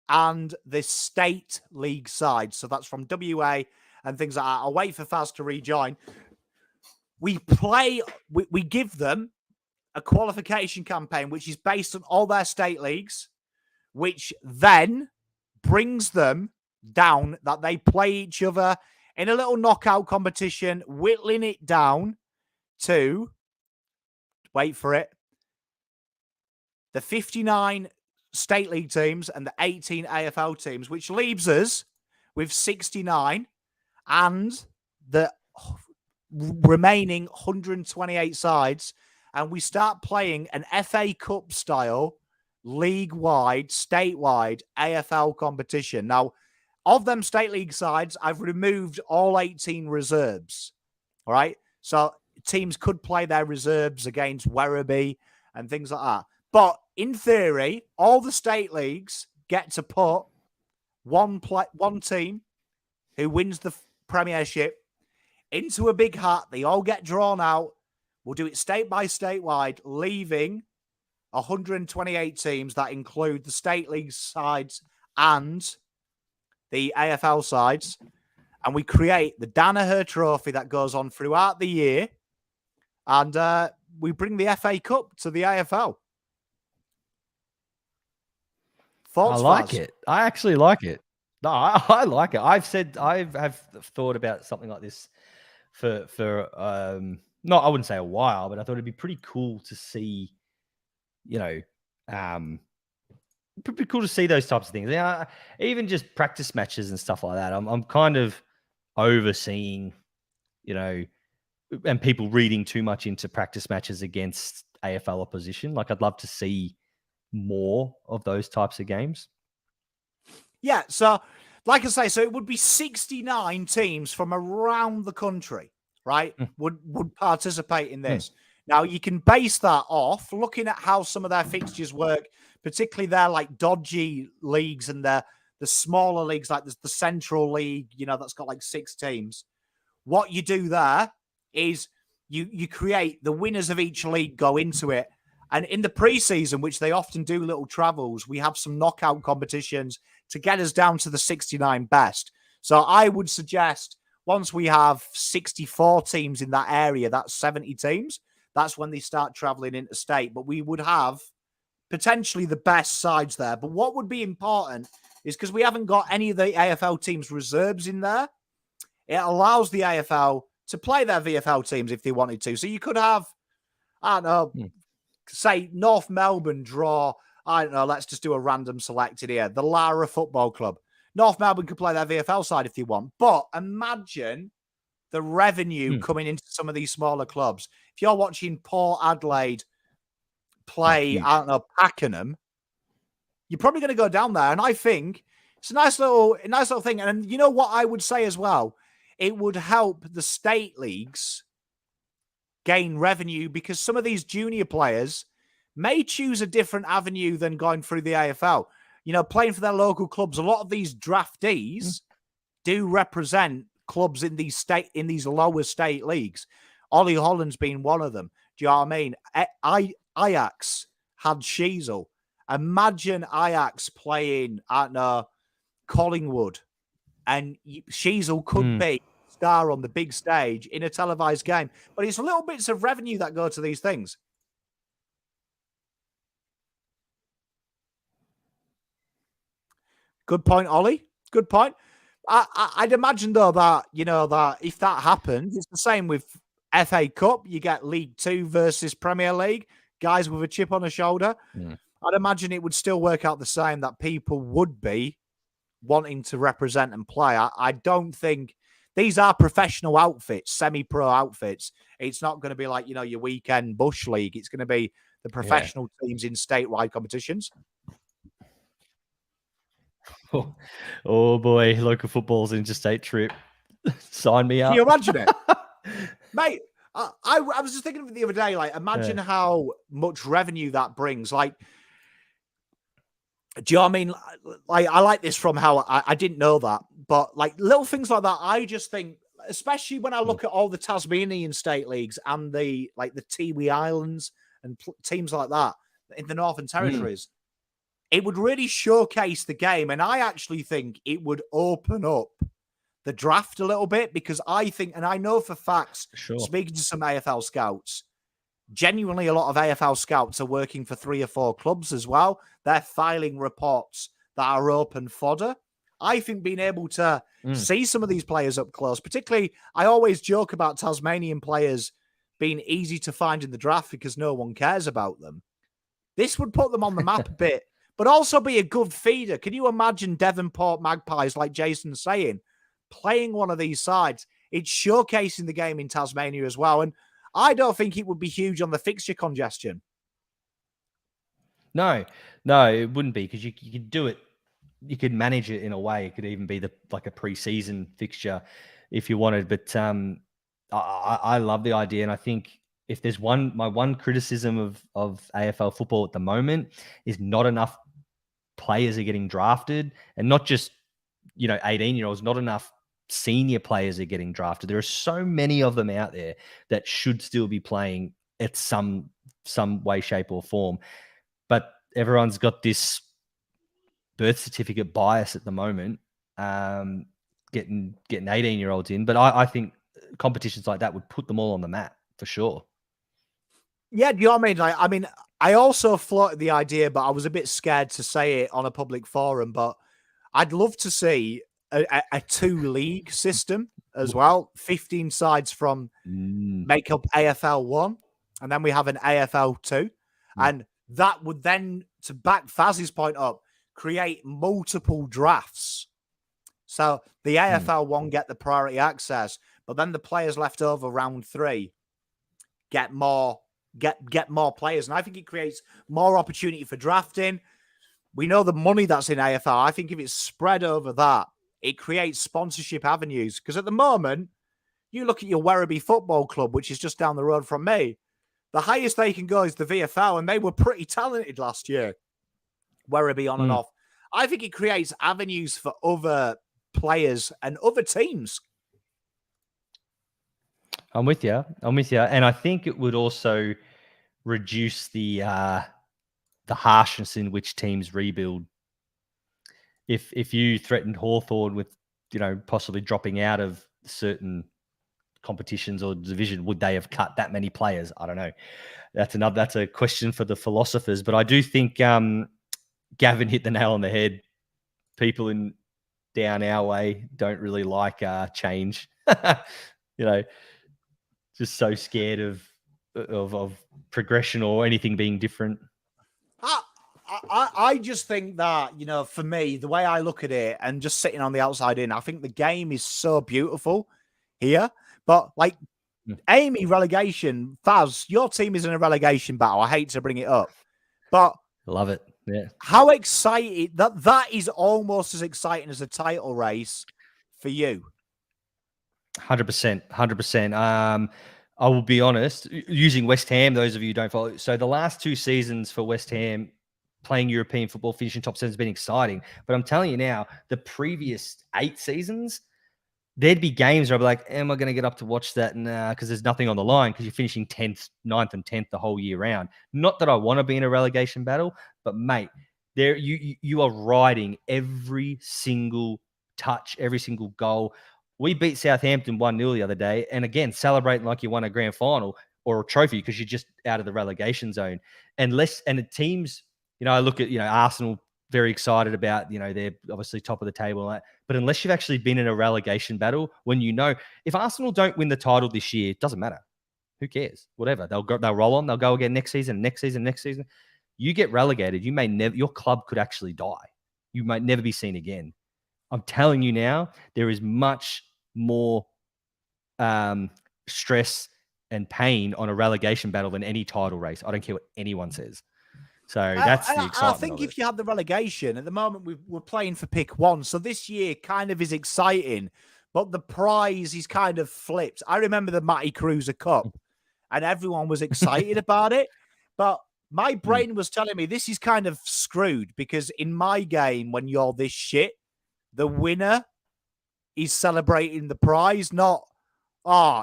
and the state league side. So that's from WA and things like that. I'll wait for Fazz to rejoin. We give them a qualification campaign, which is based on all their state leagues, which then brings them down that they play each other in a little knockout competition, whittling it down to, wait for it, the 59 state league teams and the 18 AFL teams, which leaves us with 69 and the remaining 128 sides. And we start playing an FA Cup style, league-wide, statewide AFL competition. Now, of them state league sides, I've removed all 18 reserves. All right. So teams could play their reserves against Werribee and things like that. But in theory, all the state leagues get to put one team who wins the premiership into a big hat. They all get drawn out. We'll do it state by statewide, leaving 128 teams that include the state league sides and the AFL sides. And we create the Danaher Trophy that goes on throughout the year. And we bring the FA Cup to the AFL. Thoughts, I like Fazz? it. I actually like it. No, I like it. I've thought about something like this for not, I wouldn't say a while, but I thought it'd be pretty cool to see, pretty cool to see those types of things. Yeah, even just practice matches and stuff like that. I'm kind of overseeing, and people reading too much into practice matches against AFL opposition. Like, I'd love to see more of those types of games. Yeah, so like I say, so it would be 69 teams from around the country, right? Would participate in this. Now, you can base that off looking at how some of their fixtures work, particularly their like dodgy leagues and the smaller leagues, like the Central League, that's got like 6 teams. What you do there is you create the winners of each league go into it. And in the preseason, which they often do little travels, we have some knockout competitions to get us down to the 69 best. So I would suggest once we have 64 teams in that area, that's 70 teams, that's when they start traveling interstate. But we would have potentially the best sides there. But what would be important is because we haven't got any of the AFL teams' reserves in there, it allows the AFL to play their VFL teams if they wanted to. So you could have, I don't know, say North Melbourne draw, I don't know, let's just do a random selected here, the Lara Football Club. North Melbourne could play their VFL side if they want. But imagine the revenue coming into some of these smaller clubs. If you're watching Port Adelaide play, I don't know, Pakenham, you're probably going to go down there. And I think it's a nice little thing. And you know what I would say as well? it would help the state leagues gain revenue because some of these junior players may choose a different avenue than going through the AFL. You know, playing for their local clubs. A lot of these draftees do represent clubs in these lower state leagues. Ollie Holland's been one of them. Do you know what I mean? Ajax had Sheasel. Imagine Ajax playing at Collingwood, and Sheasel could be a star on the big stage in a televised game. But it's little bits of revenue that go to these things. Good point, Ollie. Good point. I'd imagine, though, that, you know, that if that happens, it's the same with FA Cup. You get League Two versus Premier League, guys with a chip on the shoulder. I'd imagine it would still work out the same, that people would be wanting to represent and play. I don't think these are professional outfits, semi-pro outfits. It's not going to be like, you know, your weekend bush league. It's going to be the professional teams in statewide competitions. Oh boy, local football's interstate trip. Sign me up. Can you imagine it? Mate, I was just thinking of it the other day, like, imagine how much revenue that brings. Like, do you know what I mean? Like, I like this from how I didn't know that, but like little things like that, I just think, especially when I look at all the Tasmanian state leagues and the Tiwi Islands and teams like that in the Northern Territories, it would really showcase the game. And I actually think it would open up the draft a little bit, because I think, and I know for facts, speaking to some AFL scouts, genuinely a lot of AFL scouts are working for 3 or 4 clubs as well. They're filing reports that are open fodder. I think being able to see some of these players up close, particularly, I always joke about Tasmanian players being easy to find in the draft because no one cares about them. This would put them on the map a bit, but also be a good feeder. Can you imagine Devonport Magpies, like Jason's saying, playing one of these sides? It's showcasing the game in Tasmania as well. And I don't think it would be huge on the fixture congestion. No, it wouldn't be, because you could do it. You could manage it in a way. It could even be like a pre-season fixture if you wanted. But I love the idea, and I think if there's my one criticism of AFL football at the moment is not enough players are getting drafted, and not just 18-year-olds. Not enough senior players are getting drafted. There are so many of them out there that should still be playing at some way, shape, or form. But everyone's got this birth certificate bias at the moment, getting 18-year-olds in. But I think competitions like that would put them all on the map for sure. Yeah, do you know what I mean? Like, I mean, I also floated the idea, but I was a bit scared to say it on a public forum. But I'd love to see a 2-league system as well. 15 sides from make up AFL 1, and then we have an AFL 2. And that would then, to back Fazz's point up, create multiple drafts. So the AFL 1 get the priority access, but then the players left over round 3 get more players. And I think it creates more opportunity for drafting. We know the money that's in AFL. I think if it's spread over that, it creates sponsorship avenues. Because at the moment, you look at your Werribee Football Club, which is just down the road from me. The highest they can go is the VFL, and they were pretty talented last year. Werribee on and off. I think it creates avenues for other players and other teams. I'm with you. And I think it would also reduce the harshness in which teams rebuild. If you threatened Hawthorn with, possibly dropping out of certain competitions or division, would they have cut that many players? I don't know. That's a question for the philosophers. But I do think Gavin hit the nail on the head. People down our way don't really like change. Just so scared of progression or anything being different. I just think that, for me, the way I look at it, and just sitting on the outside in, I think the game is so beautiful here. But like Amy relegation, Fazz, your team is in a relegation battle. I hate to bring it up, but love it. Yeah. How excited that is, almost as exciting as a title race for you. 100%, 100%. I will be honest, using West Ham, those of you who don't follow. So the last 2 seasons for West Ham playing European football, finishing top 7 has been exciting. But I'm telling you now, the previous 8 seasons, there'd be games where I'd be like, am I going to get up to watch that? Nah, because there's nothing on the line because you're finishing 10th, 9th and 10th the whole year round. Not that I want to be in a relegation battle, but mate, there you are riding every single touch, every single goal. We beat Southampton 1-0 the other day. And again, celebrating like you won a grand final or a trophy because you're just out of the relegation zone. And the teams, I look at, Arsenal, very excited about, they're obviously top of the table and that. But unless you've actually been in a relegation battle, when if Arsenal don't win the title this year, it doesn't matter. Who cares? Whatever. They'll roll on. They'll go again next season. You get relegated, your club could actually die. You might never be seen again. I'm telling you now, there is much more stress and pain on a relegation battle than any title race. I don't care what anyone says. So that's the excitement. I think if you had the relegation, at the moment we're playing for pick 1. So this year kind of is exciting, but the prize is kind of flipped. I remember the Matty Cruiser Cup and everyone was excited about it. But my brain was telling me this is kind of screwed because in my game, when you're this shit, the winner is celebrating the prize, not,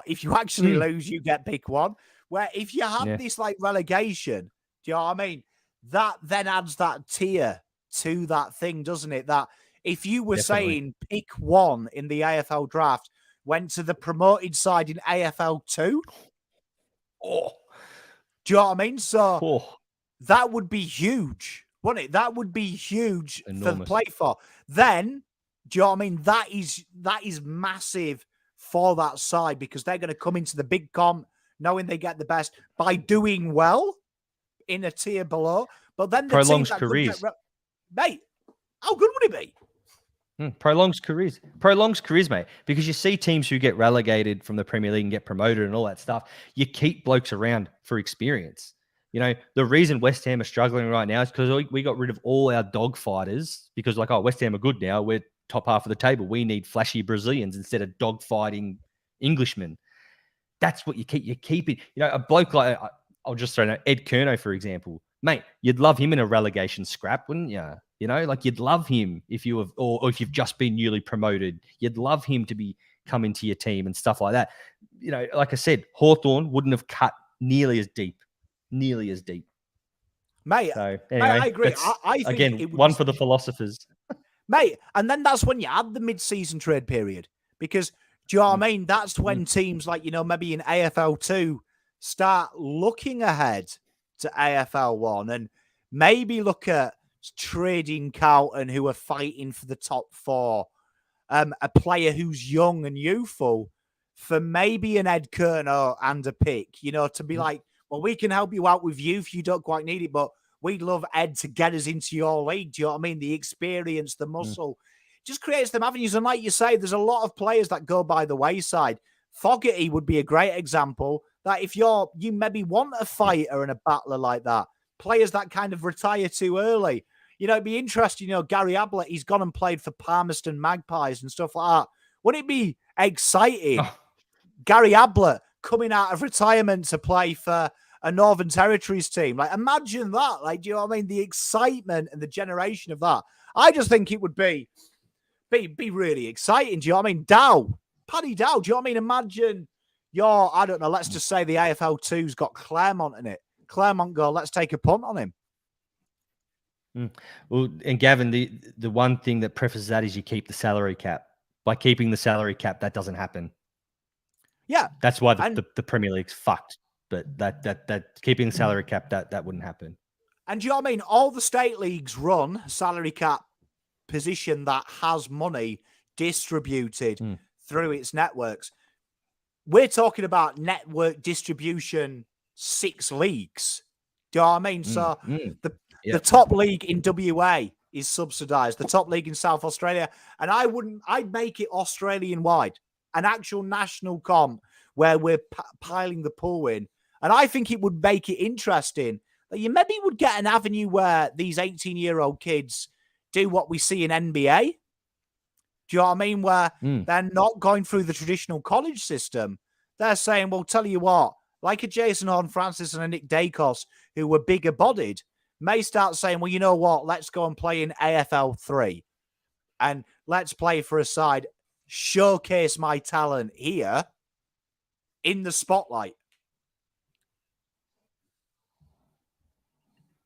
if you actually lose, you get pick 1. Where if you have this like relegation, do you know what I mean? That then adds that tier to that thing, doesn't it? That if you were saying pick 1 in the AFL draft went to the promoted side in AFL 2, do you know what I mean? So that would be huge, wouldn't it? That would be huge for the play for. Then, do you know what I mean? That is massive for that side because they're going to come into the big comp knowing they get the best by doing well in a tier below. But then the prolongs careers. Mate, how good would it be? Prolongs careers, mate. Because you see teams who get relegated from the Premier League and get promoted and all that stuff. You keep blokes around for experience. The reason West Ham are struggling right now is because we got rid of all our dog fighters because West Ham are good now. We're top half of the table. We need flashy Brazilians instead of dog fighting Englishmen. That's what you keep. You keep it. A bloke like, I'll just throw out Ed Kerno, for example. Mate, you'd love him in a relegation scrap, wouldn't you? You'd love him if you have, or if you've just been newly promoted. You'd love him to come into your team and stuff like that. Like I said, Hawthorn wouldn't have cut nearly as deep. Mate, so, anyway, mate, I agree. I think again, it would one for the philosophers. Mate, and then that's when you add the mid-season trade period. Because, do you know what I mean? That's when teams like, maybe in AFL 2 start looking ahead to AFL 1 and maybe look at trading Carlton who are fighting for the top 4, a player who's young and youthful for maybe an Ed Kerno and a pick, to be like, well, we can help you out with youth. You don't quite need it, but we'd love Ed to get us into your league. Do you know what I mean? The experience, the muscle, just creates them avenues. And like you say, there's a lot of players that go by the wayside. Fogarty would be a great example that if you maybe want a fighter and a battler like that, players that kind of retire too early. It'd be interesting, Gary Ablett, he's gone and played for Palmerston Magpies and stuff like that. Wouldn't it be exciting? Gary Ablett coming out of retirement to play for a Northern Territories team. Like, imagine that. Do you know what I mean? The excitement and the generation of that. I just think it would be really exciting. Do you know what I mean? Paddy Dow. Do you know what I mean? Imagine I don't know, let's just say the AFL 2's got Claremont in it. Claremont go, let's take a punt on him. Well, and Gavin, the one thing that prefaces that is you keep the salary cap. By keeping the salary cap, that doesn't happen. Yeah. That's why the Premier League's fucked. But that keeping the salary cap, that wouldn't happen. And do you know what I mean? All the state leagues run salary cap position that has money distributed through its networks. We're talking about network distribution 6 leagues. Do you know what I mean? So the top league in WA is subsidized. The top league in South Australia. And I'd make it Australian wide, an actual national comp where we're piling the pool in. And I think it would make it interesting that you maybe would get an avenue where these 18-year-old kids do what we see in NBA. Do Do you know what I mean? Where Mm. they're not going through the traditional college system. They're saying, well, tell you what, like a Jason Horne-Francis and a Nick Dacos, who were bigger bodied, may start saying, well, you know what, let's go and play in AFL 3 and let's play for a side, showcase my talent here in the spotlight.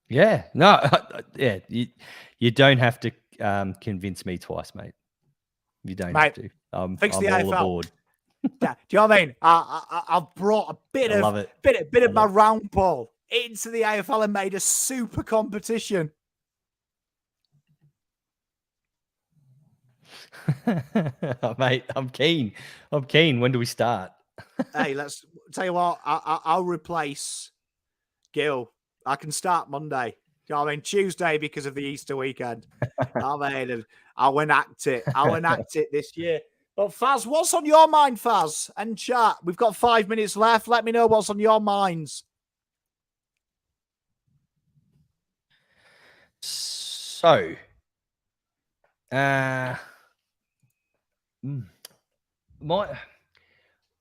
Yeah, no, yeah, you don't have to convince me twice, mate. You don't have to. Fix I'm the all AFL. aboard. Yeah, do you know what I mean? I've brought a bit I love of it. bit of my round ball into the AFL and made a super competition. Mate, I'm keen. I'm keen. When do we start? Hey, let's tell you what. I'll replace Gil. I can start Monday. Do you know what I mean? Tuesday because of the Easter weekend. I'll enact it. I'll enact it this year. But Fazz, what's on your mind, Fazz? And chat. We've got 5 minutes left. Let me know what's on your minds. So, on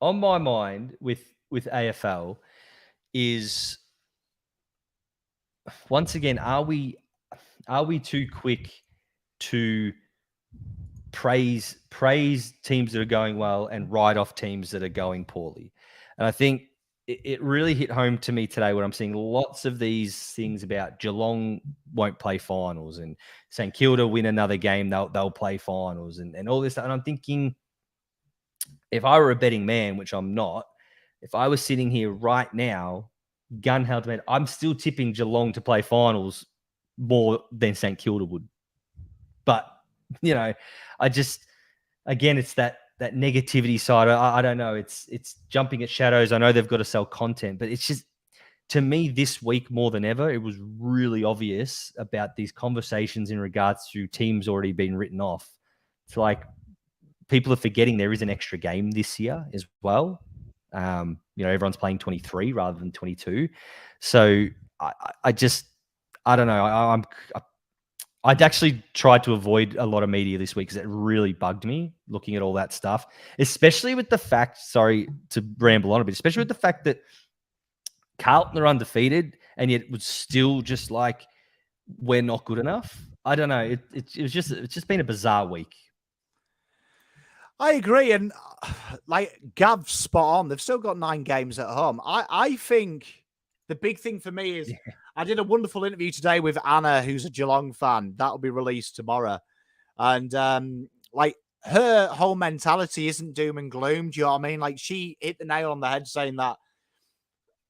my mind with AFL is, once again, are we too quick to praise teams that are going well and write off teams that are going poorly? And I think it really hit home to me today when I'm seeing lots of these things about Geelong won't play finals and St Kilda win another game, they'll play finals and all this stuff. And I'm thinking, if I were a betting man, which I'm not, if I was sitting here right now, gun held to me, I'm still tipping Geelong to play finals more than St Kilda would. But, you know, I just, again, it's that negativity side. I don't know. It's jumping at shadows. I know they've got to sell content, but it's just, to me, this week more than ever, it was really obvious about these conversations in regards to teams already being written off. It's like people are forgetting there is an extra game this year as well. You know, everyone's playing 23 rather than 22. So I don't know. I'd actually tried to avoid a lot of media this week because it really bugged me looking at all that stuff, especially with the fact, sorry to ramble on a bit, especially with the fact that Carlton are undefeated and yet it was still just like, we're not good enough. I don't know. It's just been a bizarre week. I agree. And like Gav's spot on. They've still got 9 games at home. I think the big thing for me is I did a wonderful interview today with Anna, who's a Geelong fan. That'll be released tomorrow. And like her whole mentality isn't doom and gloom. Do you know what I mean? Like she hit the nail on the head saying that.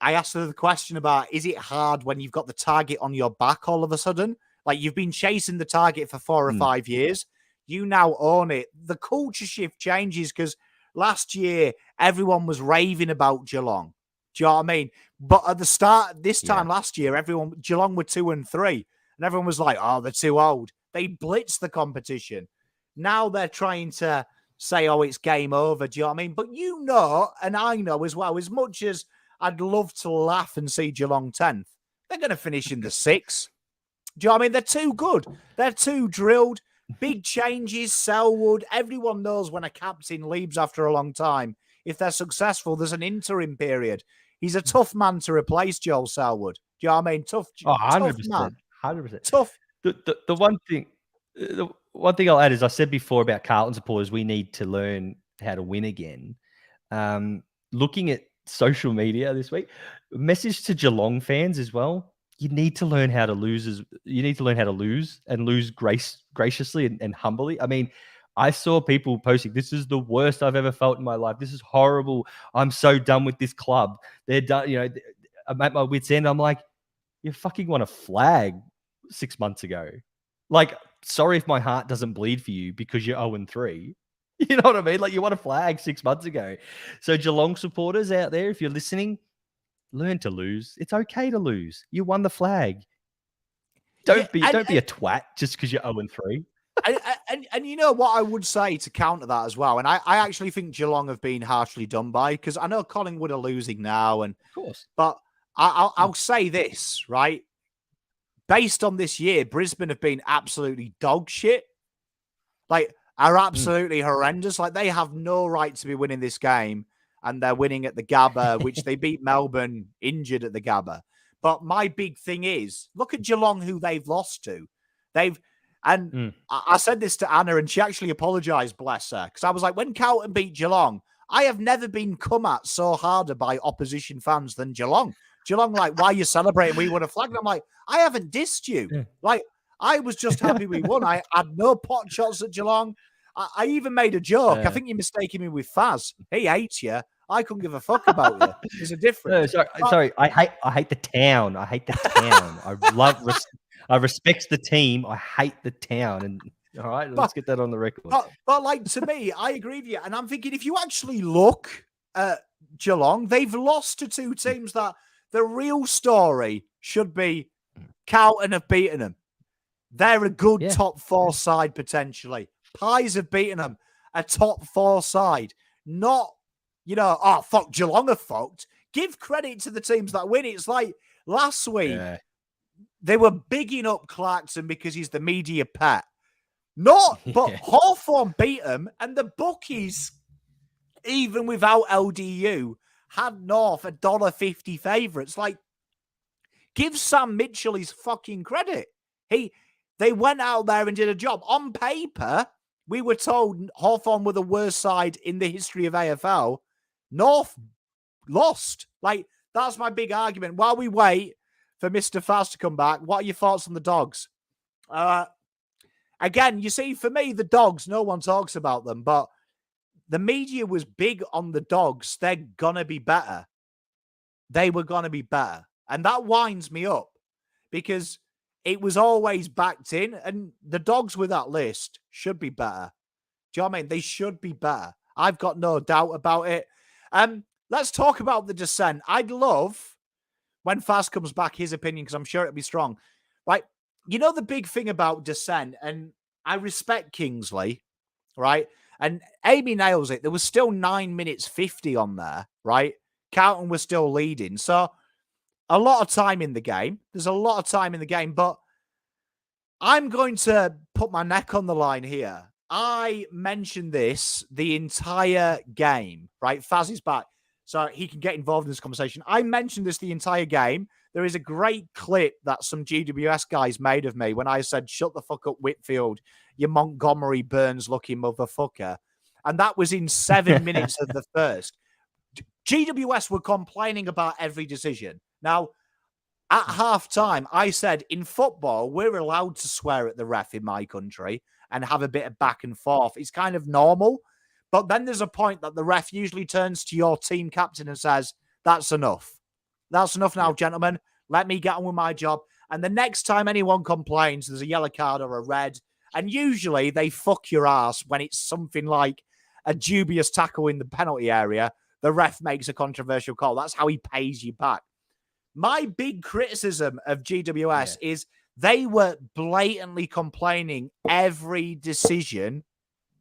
I asked her the question about, is it hard when you've got the target on your back all of a sudden? Like you've been chasing the target for 4 or 5 years. You now own it. The culture shift changes because last year, everyone was raving about Geelong. Do you know what I mean? But at the start, this time last year, Geelong were 2 and 3. And everyone was like, oh, they're too old. They blitzed the competition. Now they're trying to say, oh, it's game over. Do you know what I mean? But you know, and I know as well, as much as I'd love to laugh and see Geelong 10th, they're going to finish in the 6th. Do you know what I mean? They're too good. They're too drilled. Big changes, Selwood. Everyone knows when a captain leaves after a long time, if they're successful, there's an interim period. He's a tough man to replace, Joel Selwood. Do you know what I mean? Tough, 100%, tough man. 100%. Tough. The one thing I'll add is I said before about Carlton supporters, we need to learn how to win again. Looking at social media this week, message to Geelong fans as well. You need to learn how to lose. You need to learn how to lose and lose graciously and humbly. I mean, I saw people posting, this is the worst I've ever felt in my life. This is horrible. I'm so done with this club. They're done. You know, I'm at my wit's end. I'm like, you fucking won a flag 6 months ago. Like, sorry if my heart doesn't bleed for you because you're 0-3. You know what I mean? Like, you won a flag 6 months ago. So Geelong supporters out there, if you're listening, learn to lose. It's okay to lose. You won the flag. Don't be a twat just because you're 0-3. And you know what I would say to counter that as well, and I actually think Geelong have been harshly done by, because I know Collingwood are losing now, and of course, but I'll say this, right? Based on this year, Brisbane have been absolutely dog shit. Like, are absolutely horrendous. Like, they have no right to be winning this game, and they're winning at the Gabba, which they beat Melbourne injured at the Gabba. But my big thing is, look at Geelong, who they've lost to. I said this to Anna, and she actually apologised, bless her, because I was like, when Carlton beat Geelong, I have never been come at so harder by opposition fans than Geelong. Geelong, like, why are you celebrating? We won a flag. And I'm like, I haven't dissed you. Yeah. Like, I was just happy we won. I had no pot shots at Geelong. I even made a joke. I think you're mistaking me with Fazz. He hates you. I couldn't give a fuck about you. There's a difference. Sorry. I hate the town. I hate the town. I respect the team. I hate the town. And all right, let's get that on the record. But like, to me, I agree with you. And I'm thinking, if you actually look at Geelong, they've lost to two teams that the real story should be Carlton have beaten them. They're a good top four side, potentially. Pies have beaten them, a top four side. Not, oh, fuck, Geelong are fucked. Give credit to the teams that win. It's like last week, they were bigging up Clarkson because he's the media pet. But Hawthorn beat them, and the bookies, even without LDU, had North $1.50 favourites. Like, give Sam Mitchell his fucking credit. They went out there and did a job. On paper, we were told Hawthorn were the worst side in the history of AFL. North lost. Like, that's my big argument. While we wait for Mr. Fazz to come back, what are your thoughts on the Dogs? Again, you see, for me, the Dogs, no one talks about them, but the media was big on the Dogs. They're going to be better. They were going to be better. And that winds me up because it was always backed in, and the Dogs with that list should be better. Do you know what I mean? They should be better. I've got no doubt about it. Let's talk about the Descent. I'd love, when Fazz comes back, his opinion, because I'm sure it'll be strong. Right? You know the big thing about Descent, and I respect Kingsley, right? And Amy nails it. There was still 9 minutes 50 on there, right? Carlton was still leading. So a lot of time in the game. There's a lot of time in the game, but I'm going to put my neck on the line here. I mentioned this the entire game, right? Fazz is back, so he can get involved in this conversation. I mentioned this the entire game. There is a great clip that some GWS guys made of me when I said, shut the fuck up, Whitfield, you Montgomery Burns-looking motherfucker. And that was in 7 minutes of the first. GWS were complaining about every decision. Now, at halftime, I said, in football, we're allowed to swear at the ref in my country and have a bit of back and forth. It's kind of normal. But then there's a point that the ref usually turns to your team captain and says, that's enough. That's enough now, gentlemen. Let me get on with my job. And the next time anyone complains, there's a yellow card or a red. And usually they fuck your ass when it's something like a dubious tackle in the penalty area. The ref makes a controversial call. That's how he pays you back. My big criticism of GWS is they were blatantly complaining every decision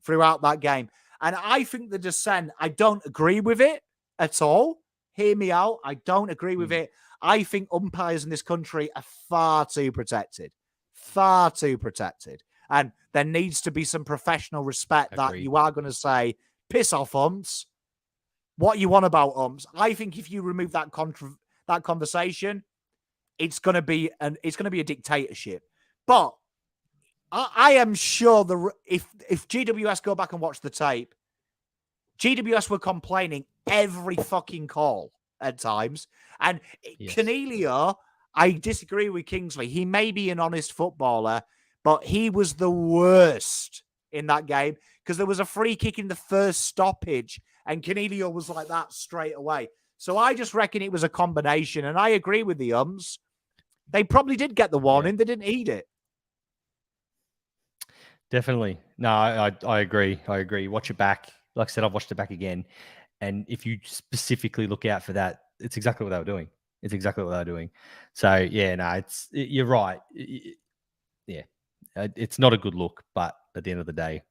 throughout that game. And I think the Descent, I don't agree with it at all. Hear me out. I don't agree with it. I think umpires in this country are far too protected. Far too protected. And there needs to be some professional respect that you are going to say, piss off, umps. What you want about umps? I think if you remove that conversation, it's going to be a dictatorship. But I am sure if GWS go back and watch the tape, GWS were complaining every fucking call at times. And Cornelio, I disagree with Kingsley. He may be an honest footballer, but he was the worst in that game because there was a free kick in the first stoppage and Cornelio was like that straight away. So I just reckon it was a combination. And I agree with the ums. They probably did get the warning. They didn't eat it. Definitely. No, I agree. I agree. Watch it back. Like I said, I've watched it back again. And if you specifically look out for that, it's exactly what they were doing. It's exactly what they were doing. So, you're right. It's not a good look, but at the end of the day,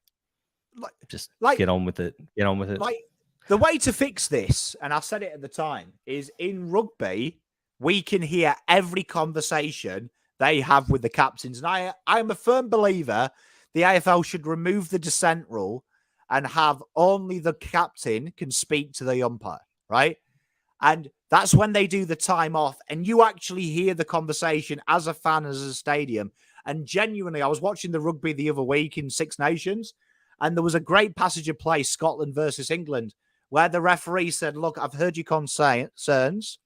just get on with it. Get on with it. Like, the way to fix this, and I said it at the time, is in rugby, we can hear every conversation they have with the captains. And I am a firm believer the AFL should remove the dissent rule and have only the captain can speak to the umpire, right? And that's when they do the time off, and you actually hear the conversation as a fan, as a stadium. And genuinely, I was watching the rugby the other week in Six Nations, and there was a great passage of play, Scotland versus England, where the referee said, look, I've heard your concerns.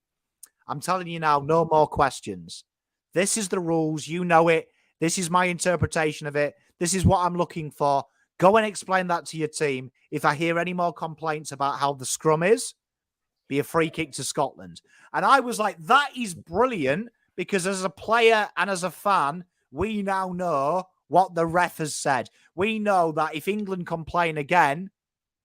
I'm telling you now, no more questions. This is the rules. You know it. This is my interpretation of it. This is what I'm looking for. Go and explain that to your team. If I hear any more complaints about how the scrum is, be a free kick to Scotland. And I was like, that is brilliant, because as a player and as a fan, we now know what the ref has said. We know that if England complain again,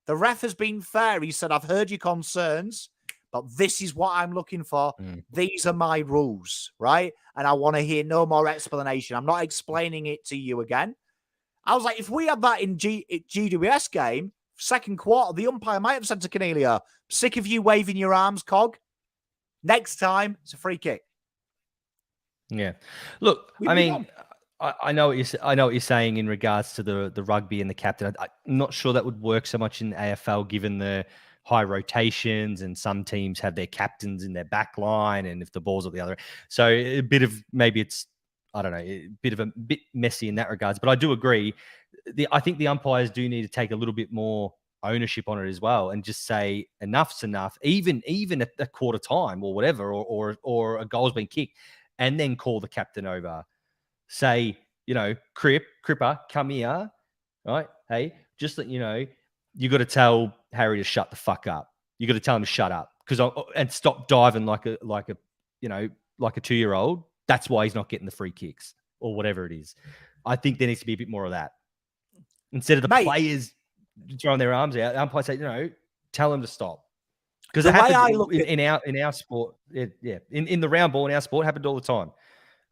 the ref has been fair. He said, I've heard your concerns, but this is what I'm looking for. These are my rules, right? And I want to hear no more explanation. I'm not explaining it to you again. I was like, if we had that in GWS game, second quarter, the umpire might have said to Cornelia, sick of you waving your arms, Cog. Next time, it's a free kick. Yeah. Look, I mean, I know what you're saying in regards to the rugby and the captain. I'm not sure that would work so much in AFL, given the high rotations, and some teams have their captains in their back line, and if the ball's at the other, so a bit of, maybe it's, I don't know, a bit messy in that regards. But I do agree. I think the umpires do need to take a little bit more ownership on it as well, and just say enough's enough, even at the quarter time or whatever, or a goal's been kicked, and then call the captain over. Say, Cripper, come here, right? Hey, just let you know, you got to tell Harry to shut the fuck up. You got to tell him to shut up, and stop diving like a 2-year-old. That's why he's not getting the free kicks or whatever it is. I think there needs to be a bit more of that. Instead of the players throwing their arms out, the umpire say, tell them to stop. Because it happens in our sport. In the round ball in our sport, it happened all the time.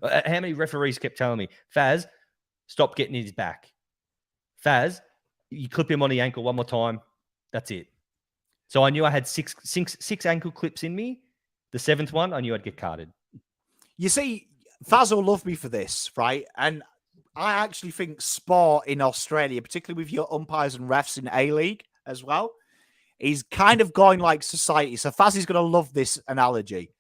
How many referees kept telling me, Fazz, stop getting his back. Fazz, you clip him on the ankle one more time. That's it. So I knew I had six ankle clips in me. The seventh one, I knew I'd get carded. You see, Fazz will love me for this, right? And I actually think sport in Australia, particularly with your umpires and refs in A-League as well, is kind of going like society. So Fazz is going to love this analogy.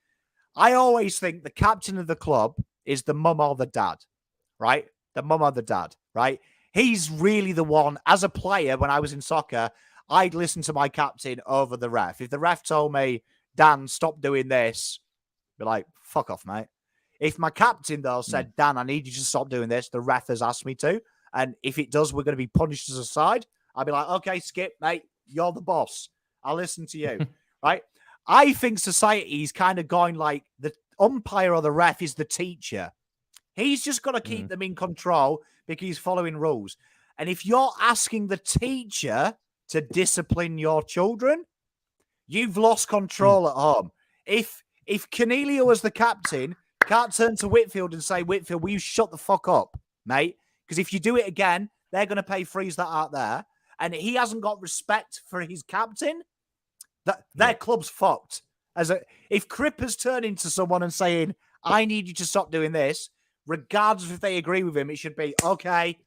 I always think the captain of the club is the mum or the dad, right? The mum or the dad, right? He's really the one. As a player, when I was in soccer, I'd listen to my captain over the ref. If the ref told me, Dan, stop doing this, I'd be like, fuck off, mate. If my captain, though, said, Dan, I need you to stop doing this, the ref has asked me to, and if it does, we're going to be punished as a side, I'd be like, okay, Skip, mate, you're the boss. I'll listen to you, right? I think society is kind of going like the umpire or the ref is the teacher. He's just got to keep them in control because he's following rules. And if you're asking the teacher to discipline your children, you've lost control at home. If Cornelia was the captain, can't turn to Whitfield and say, Whitfield, will you shut the fuck up, mate? Because if you do it again, they're going to pay frees that aren't there. And he hasn't got respect for his captain, their club's fucked. If Cripper's turning to someone and saying, I need you to stop doing this, regardless if they agree with him, it should be, okay,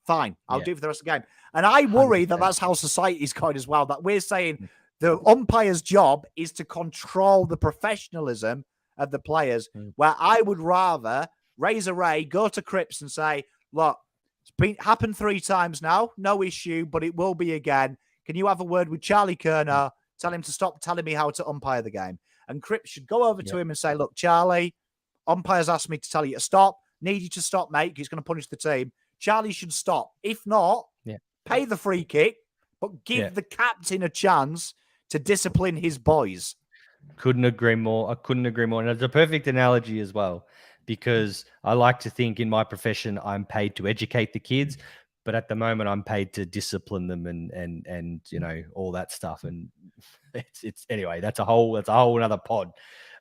fine, I'll do it for the rest of the game. And I worry 100%. that that's how society's going as well, that we're saying the umpire's job is to control the professionalism of the players, where I would rather Razor Ray go to Cripps and say, look, it's happened 3 times now, no issue, but it will be again. Can you have a word with Charlie Kerner? Tell him to stop telling me how to umpire the game. And Cripps should go over to him and say, look, Charlie, umpires asked me to tell you to stop. Need you to stop, mate. He's going to punish the team. Charlie should stop. If not, pay the free kick, but give the captain a chance to discipline his boys. Couldn't agree more. I couldn't agree more. And it's a perfect analogy as well, because I like to think in my profession, I'm paid to educate the kids, but at the moment I'm paid to discipline them and all that stuff. And it's anyway, that's a whole another pod.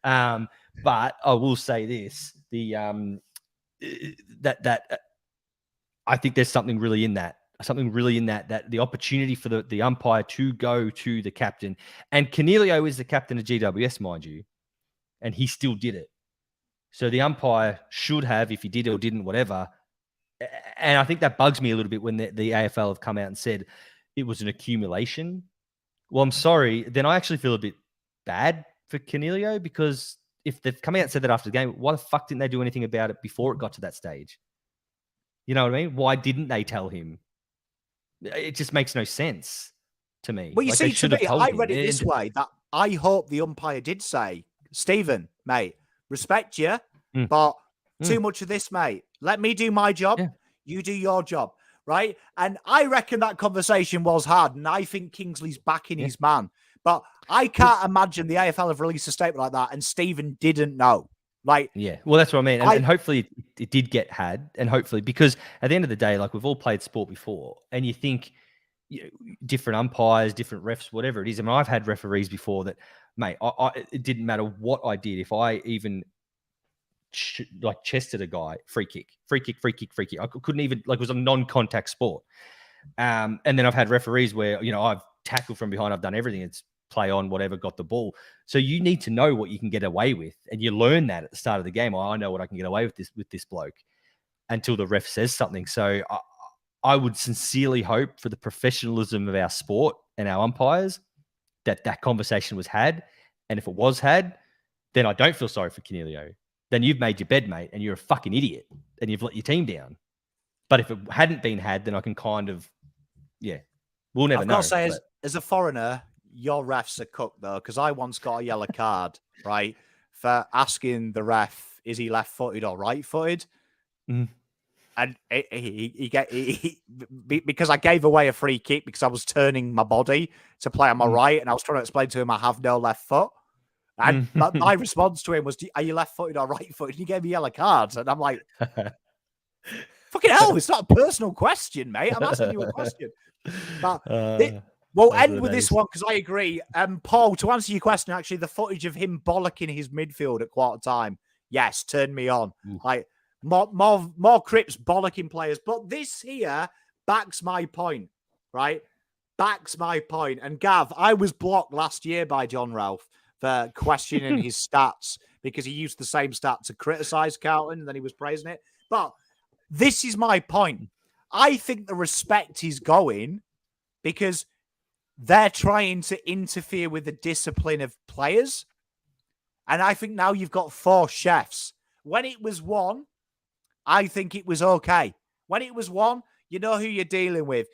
But I will say this, that I think there's something really in that, that the opportunity for the umpire to go to the captain, and Cornelio is the captain of GWS, mind you, and he still did it. So the umpire should have, if he did or didn't, whatever, And I think that bugs me a little bit when the AFL have come out and said it was an accumulation. Well, I'm sorry. Then I actually feel a bit bad for Cornelio, because if they've come out and said that after the game, why the fuck didn't they do anything about it before it got to that stage? You know what I mean? Why didn't they tell him? It just makes no sense to me. Well, you Like, see, they to should me, have told I him. read it this way, that I hope the umpire did say, Stephen, mate, respect you, but too much of this, mate. Let me do my job. Yeah. You do your job, right? And I reckon that conversation was hard, and I think Kingsley's backing his man. But I can't imagine the AFL have released a statement like that and Stephen didn't know. Like, yeah, well, that's what I mean. And hopefully it did get had. And hopefully, because at the end of the day, like, we've all played sport before, and you think, you know, different umpires, different refs, whatever it is. I mean, I've had referees before that, mate, it didn't matter what I did. If I even chested a guy, free kick. I couldn't even, like, it was a non-contact sport. And then I've had referees where, you know, I've tackled from behind, I've done everything. It's play on, whatever, got the ball. So you need to know what you can get away with. And you learn that at the start of the game. Oh, I know what I can get away with this bloke, until the ref says something. So I would sincerely hope, for the professionalism of our sport and our umpires, that conversation was had. And if it was had, then I don't feel sorry for Cornelio. Then you've made your bed, mate, and you're a fucking idiot, and you've let your team down. But if it hadn't been had, then I can kind of, we'll never know. I've got to say, as a foreigner, your ref's a cook, though, because I once got a yellow card, right, for asking the ref, is he left-footed or right-footed? And because I gave away a free kick because I was turning my body to play on my right, and I was trying to explain to him I have no left foot. And my response to him was, are you left-footed or right-footed? And he gave me yellow cards. And I'm like, fucking hell, it's not a personal question, mate. I'm asking you a question. But we'll end with this one, because I agree. Paul, to answer your question, actually, the footage of him bollocking his midfield at quarter time, yes, turned me on. Like, more Crips bollocking players. But this here backs my point, right? Backs my point. And Gav, I was blocked last year by John Ralph for questioning his stats, because he used the same stat to criticize Carlton, and then he was praising it. But this is my point. I think the respect is going because they're trying to interfere with the discipline of players. And I think now you've got 4 chefs. When it was 1, I think it was okay. When it was 1, you know who you're dealing with.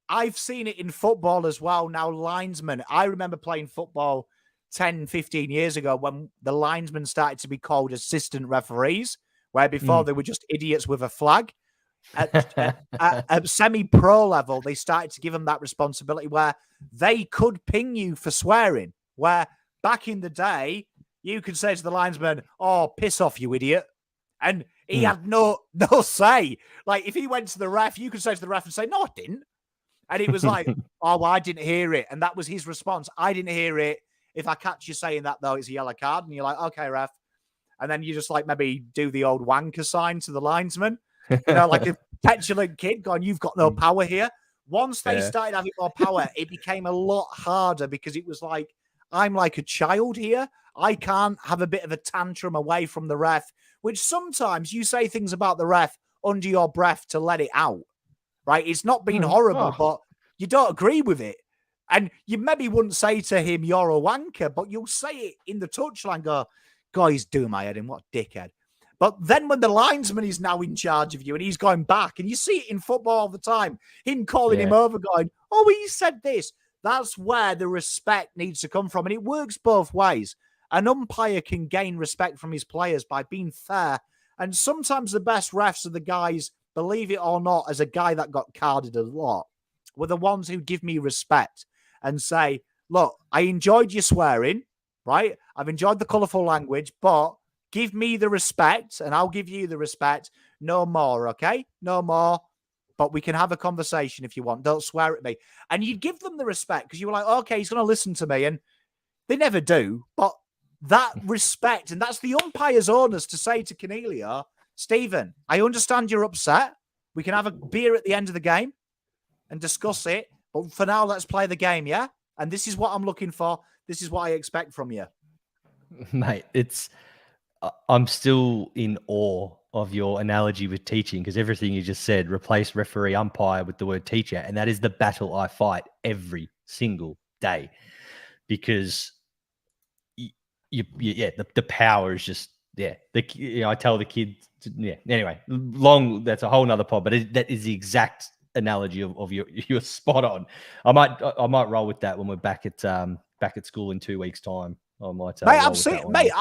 I've seen it in football as well. Now, linesmen. I remember playing football 10, 15 years ago when the linesmen started to be called assistant referees, where before they were just idiots with a flag. At semi-pro level, they started to give them that responsibility where they could ping you for swearing, where back in the day, you could say to the linesman, oh, piss off, you idiot. And he had no say. Like, if he went to the ref, you could say to the ref and say, no, I didn't. And it was like, oh, well, I didn't hear it. And that was his response. I didn't hear it. If I catch you saying that, though, it's a yellow card. And you're like, okay, ref. And then you just, like, maybe do the old wanker sign to the linesman. You know, like a petulant kid going, you've got no power here. Once they started having more power, it became a lot harder, because it was like, I'm like a child here. I can't have a bit of a tantrum away from the ref, which sometimes you say things about the ref under your breath to let it out, right? It's not been horrible, but you don't agree with it. And you maybe wouldn't say to him, you're a wanker, but you'll say it in the touchline, go, God, he's doing my head in, what a dickhead. But then when the linesman is now in charge of you and he's going back, and you see it in football all the time, him calling him over going, oh, he said this. That's where the respect needs to come from. And it works both ways. An umpire can gain respect from his players by being fair. And sometimes the best refs are the guys, believe it or not, as a guy that got carded a lot, were the ones who give me respect and say, look, I enjoyed your swearing, right? I've enjoyed the colourful language, but give me the respect and I'll give you the respect. No more, okay? No more. But we can have a conversation if you want. Don't swear at me. And you'd give them the respect because you were like, okay, he's going to listen to me. And they never do. But that respect, and that's the umpire's onus to say to Cornelio, Stephen, I understand you're upset. We can have a beer at the end of the game and discuss it. But for now, let's play the game, yeah? And this is what I'm looking for. This is what I expect from you. Mate, I'm still in awe of your analogy with teaching, because everything you just said, replace referee umpire with the word teacher. And that is the battle I fight every single day, because the power is just, I tell the kids, anyway, that's a whole nother pod, but that is the exact analogy of you're spot on. I might roll with that when we're back at school in 2 weeks' time. I might mate, I'm saying, mate,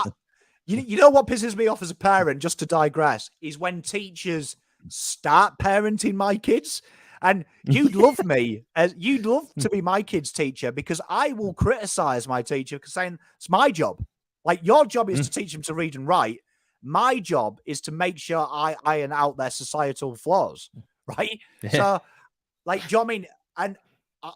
you know what pisses me off as a parent, just to digress, is when teachers start parenting my kids. And you'd love me, you'd love to be my kid's teacher, because I will criticize my teacher because saying it's my job. Like, your job is to teach them to read and write. My job is to make sure I iron out their societal flaws, right? Yeah. So, like, do you know what I mean? And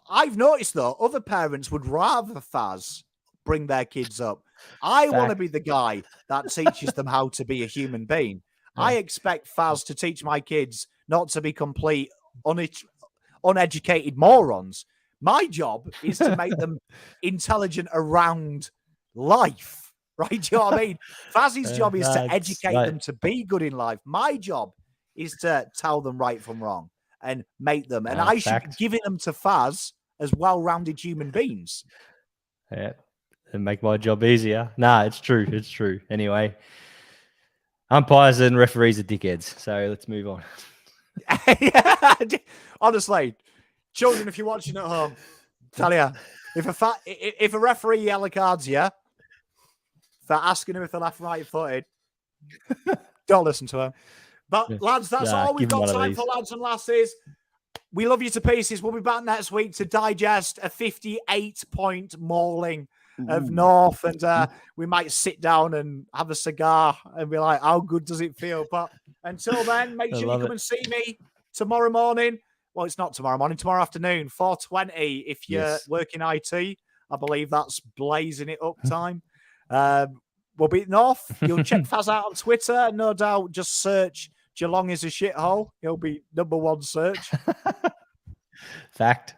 I've noticed, though, other parents would rather Fazz bring their kids up. I want to be the guy that teaches them how to be a human being. Yeah. I expect Fazz to teach my kids not to be complete uneducated morons. My job is to make them intelligent around life. Right? Do you know what I mean? Fazz's job is to educate them to be good in life. My job is to tell them right from wrong and make them. And I should be giving them to Fazz as well-rounded human beings. Yeah, and make my job easier. Nah, it's true. It's true. Anyway, umpires and referees are dickheads. So let's move on. Yeah, honestly, children, if you're watching at home, tell you, if a referee yellow cards you for asking him if they're left right footed, don't listen to him. But lads, that's all we've got time for, lads and lasses. We love you to pieces. We'll be back next week to digest a 58-point mauling of North, and we might sit down and have a cigar and be like, how good does it feel? But until then, make sure you come and see me tomorrow morning. Well, it's not tomorrow morning, tomorrow afternoon, 4:20 if you're working IT. I believe that's blazing it up time. We'll be North. You'll check Fazz out on Twitter. No doubt, just search Geelong is a shithole. He'll be #1 search. Fact.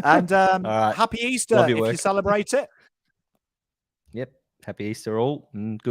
And happy Easter if you celebrate it. Yep. Happy Easter all. Good.